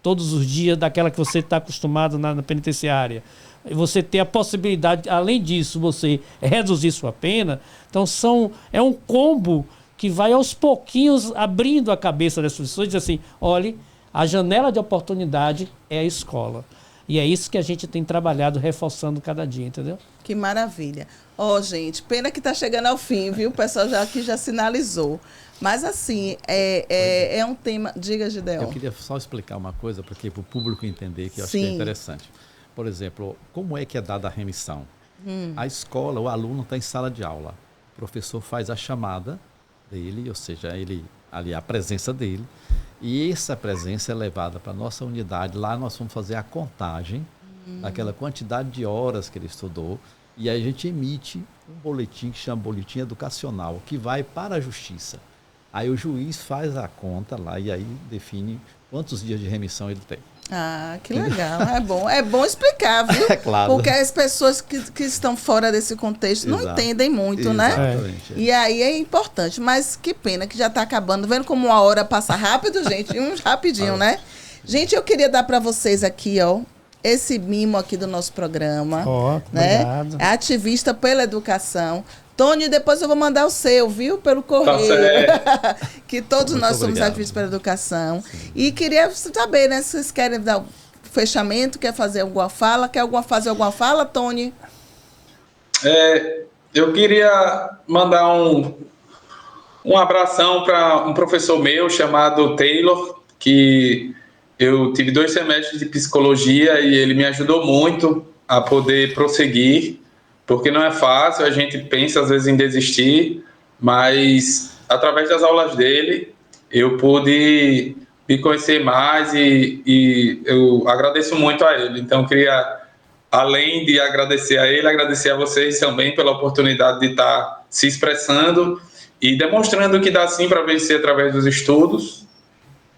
Speaker 5: todos os dias daquela que você está acostumado na penitenciária. Você ter a possibilidade, além disso, você reduzir sua pena. Então é um combo que vai aos pouquinhos abrindo a cabeça das pessoas e diz assim, olhe, a janela de oportunidade é a escola. E é isso que a gente tem trabalhado, reforçando cada dia, entendeu?
Speaker 2: Que maravilha. Gente, pena que está chegando ao fim, viu? O pessoal aqui já sinalizou. Mas, assim, é um tema... Diga, Gideon.
Speaker 3: Eu queria só explicar uma coisa, porque para o público entender, que eu acho que é interessante. Por exemplo, como é que é dada a remissão? A escola, o aluno está em sala de aula. O professor faz a chamada dele, ou seja, ali a presença dele. E essa presença é levada para a nossa unidade. Lá nós vamos fazer a contagem daquela quantidade de horas que ele estudou. E aí a gente emite um boletim que chama boletim educacional, que vai para a justiça. Aí o juiz faz a conta lá e aí define quantos dias de remissão ele tem.
Speaker 2: Ah, que legal. É bom explicar, viu?
Speaker 3: É claro.
Speaker 2: Porque as pessoas que estão fora desse contexto não entendem muito, né?
Speaker 3: Exatamente.
Speaker 2: E aí é importante. Mas que pena que já está acabando. Vendo como uma hora passa rápido, gente? Rapidinho, né? Gente, eu queria dar para vocês aqui, esse mimo aqui do nosso programa. Né?
Speaker 5: Obrigado.
Speaker 2: Ativista pela educação. Tony, depois eu vou mandar o seu, viu? Pelo correio. Que todos
Speaker 3: Muito
Speaker 2: nós somos
Speaker 3: obrigado.
Speaker 2: ativistas pela educação. Sim. E queria saber, né? Se vocês querem dar um fechamento, quer fazer alguma fala? Fazer alguma fala, Tony?
Speaker 4: Eu queria mandar um abração para um professor meu chamado Taylor, que eu tive 2 semestres de psicologia e ele me ajudou muito a poder prosseguir. Porque não é fácil, a gente pensa às vezes em desistir, mas através das aulas dele eu pude me conhecer mais e eu agradeço muito a ele. Então eu queria, além de agradecer a ele, agradecer a vocês também pela oportunidade de estar se expressando e demonstrando que dá sim para vencer através dos estudos,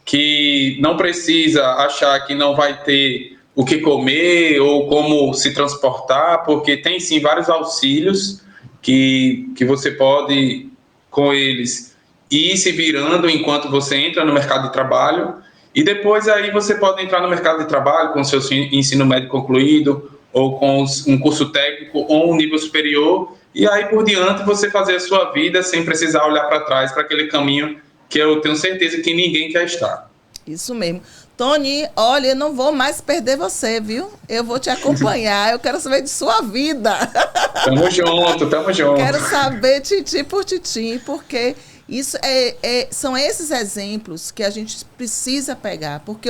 Speaker 4: que não precisa achar que não vai ter o que comer ou como se transportar, porque tem sim vários auxílios que você pode, com eles, ir se virando enquanto você entra no mercado de trabalho, e depois aí você pode entrar no mercado de trabalho com o seu ensino médio concluído, ou com um curso técnico ou um nível superior, e aí por diante você fazer a sua vida sem precisar olhar para trás, para aquele caminho que eu tenho certeza que ninguém quer estar.
Speaker 2: Isso mesmo. Tony, olha, eu não vou mais perder você, viu? Eu vou te acompanhar, eu quero saber de sua vida.
Speaker 4: Tamo junto.
Speaker 2: Quero saber tintim por tintim, porque isso são esses exemplos que a gente precisa pegar, porque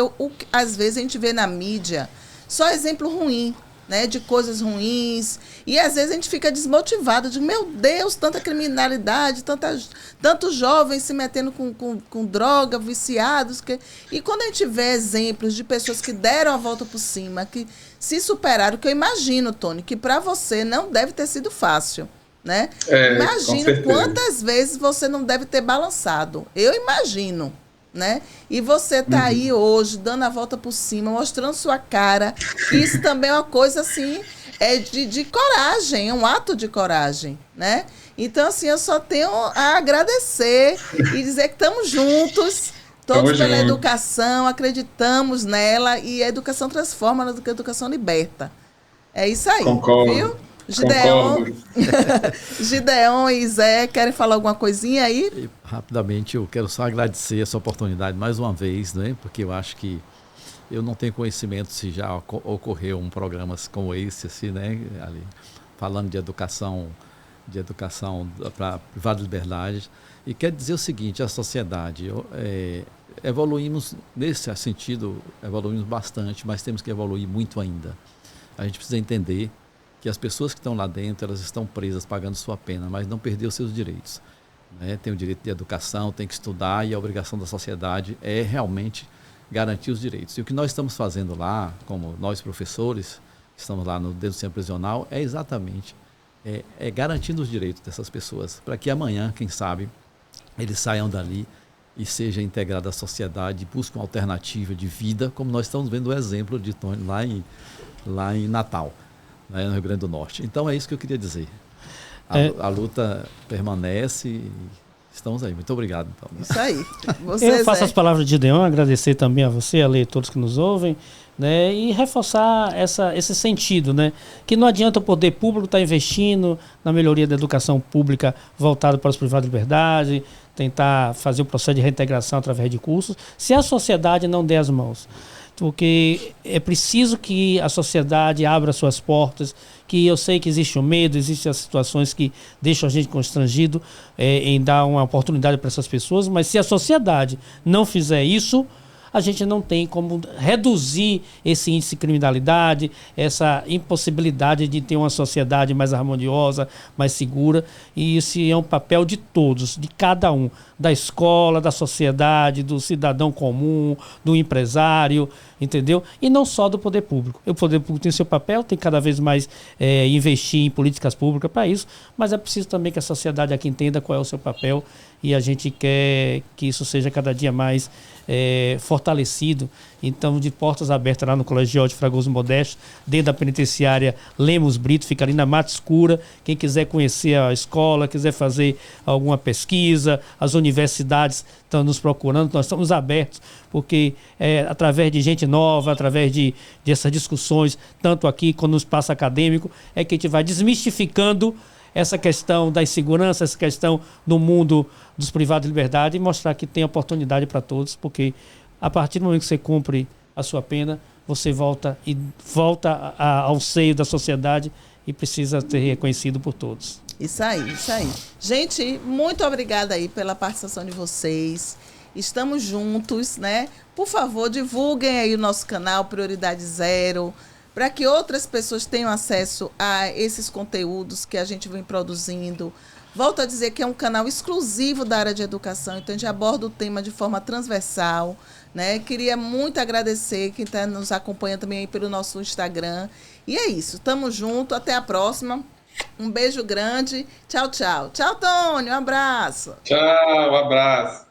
Speaker 2: às vezes a gente vê na mídia só exemplo ruim, né, de coisas ruins, e às vezes a gente fica desmotivado, de meu Deus, tanta criminalidade, tantos jovens se metendo com droga, viciados, e quando a gente vê exemplos de pessoas que deram a volta por cima, que se superaram, que eu imagino, Tony, que para você não deve ter sido fácil, né? Imagino quantas vezes você não deve ter balançado, eu imagino. Né? E você tá aí hoje, dando a volta por cima, mostrando sua cara. Isso também é uma coisa assim, de coragem, é um ato de coragem, né? Então, assim, eu só tenho a agradecer e dizer que estamos juntos, todos pela educação, acreditamos nela, e a educação transforma, a educação liberta. É isso aí,
Speaker 4: Concordo.
Speaker 2: Viu? Gideon e Zé, querem falar alguma coisinha aí?
Speaker 3: E, rapidamente, eu quero só agradecer essa oportunidade mais uma vez, né? Porque eu acho que Eu não tenho conhecimento se já ocorreu um programa como esse, assim, né, ali, falando de educação para privada de liberdade. E quer dizer o seguinte, a sociedade, evoluímos nesse sentido, evoluímos bastante, mas temos que evoluir muito ainda. A gente precisa entender que as pessoas que estão lá dentro, elas estão presas, pagando sua pena, mas não perdeu seus direitos. Né? Tem o direito de educação, tem que estudar, e a obrigação da sociedade é realmente garantir os direitos. E o que nós estamos fazendo lá, como nós professores, que estamos lá dentro do centro prisional, é exatamente garantindo os direitos dessas pessoas, para que amanhã, quem sabe, eles saiam dali e sejam integrados à sociedade, busquem uma alternativa de vida, como nós estamos vendo o exemplo de Tony lá em Natal, né, no Rio Grande do Norte. Então é isso que eu queria dizer. A luta permanece e estamos aí. Muito obrigado. Então.
Speaker 2: Isso aí.
Speaker 5: Eu faço as palavras de Deon, agradecer também a você, a leitores que nos ouvem, né, e reforçar esse sentido, né, que não adianta o poder público estar investindo na melhoria da educação pública voltada para os privados de liberdade, tentar fazer o processo de reintegração através de cursos, se a sociedade não der as mãos. Porque é preciso que a sociedade abra suas portas, que eu sei que existe o medo, existem as situações que deixam a gente constrangido em dar uma oportunidade para essas pessoas, mas se a sociedade não fizer isso, a gente não tem como reduzir esse índice de criminalidade, essa impossibilidade de ter uma sociedade mais harmoniosa, mais segura. E isso é um papel de todos, de cada um, da escola, da sociedade, do cidadão comum, do empresário, entendeu? E não só do poder público. O poder público tem seu papel, tem cada vez mais investir em políticas públicas para isso, mas é preciso também que a sociedade aqui entenda qual é o seu papel, e a gente quer que isso seja cada dia mais fortalecido. Então, de portas abertas lá no Colegial de Fragoso Modesto, dentro da penitenciária Lemos Brito, fica ali na Mata Escura. Quem quiser conhecer a escola, quiser fazer alguma pesquisa, as universidades estão nos procurando, nós estamos abertos, porque através de gente nova, através dessas discussões, tanto aqui como no espaço acadêmico, é que a gente vai desmistificando essa questão da insegurança, essa questão do mundo dos privados de liberdade, e mostrar que tem oportunidade para todos, porque a partir do momento que você cumpre a sua pena, você volta ao seio da sociedade e precisa ser reconhecido por todos.
Speaker 2: Isso aí, isso aí. Gente, muito obrigada aí pela participação de vocês. Estamos juntos, né? Por favor, divulguem aí o nosso canal Prioridade Zero, para que outras pessoas tenham acesso a esses conteúdos que a gente vem produzindo. Volto a dizer que é um canal exclusivo da área de educação, então a gente aborda o tema de forma transversal, né? Queria muito agradecer quem nos acompanha também aí pelo nosso Instagram. E é isso, tamo junto, até a próxima. Um beijo grande, tchau, tchau. Tchau, Tony, um abraço.
Speaker 4: Tchau, um abraço.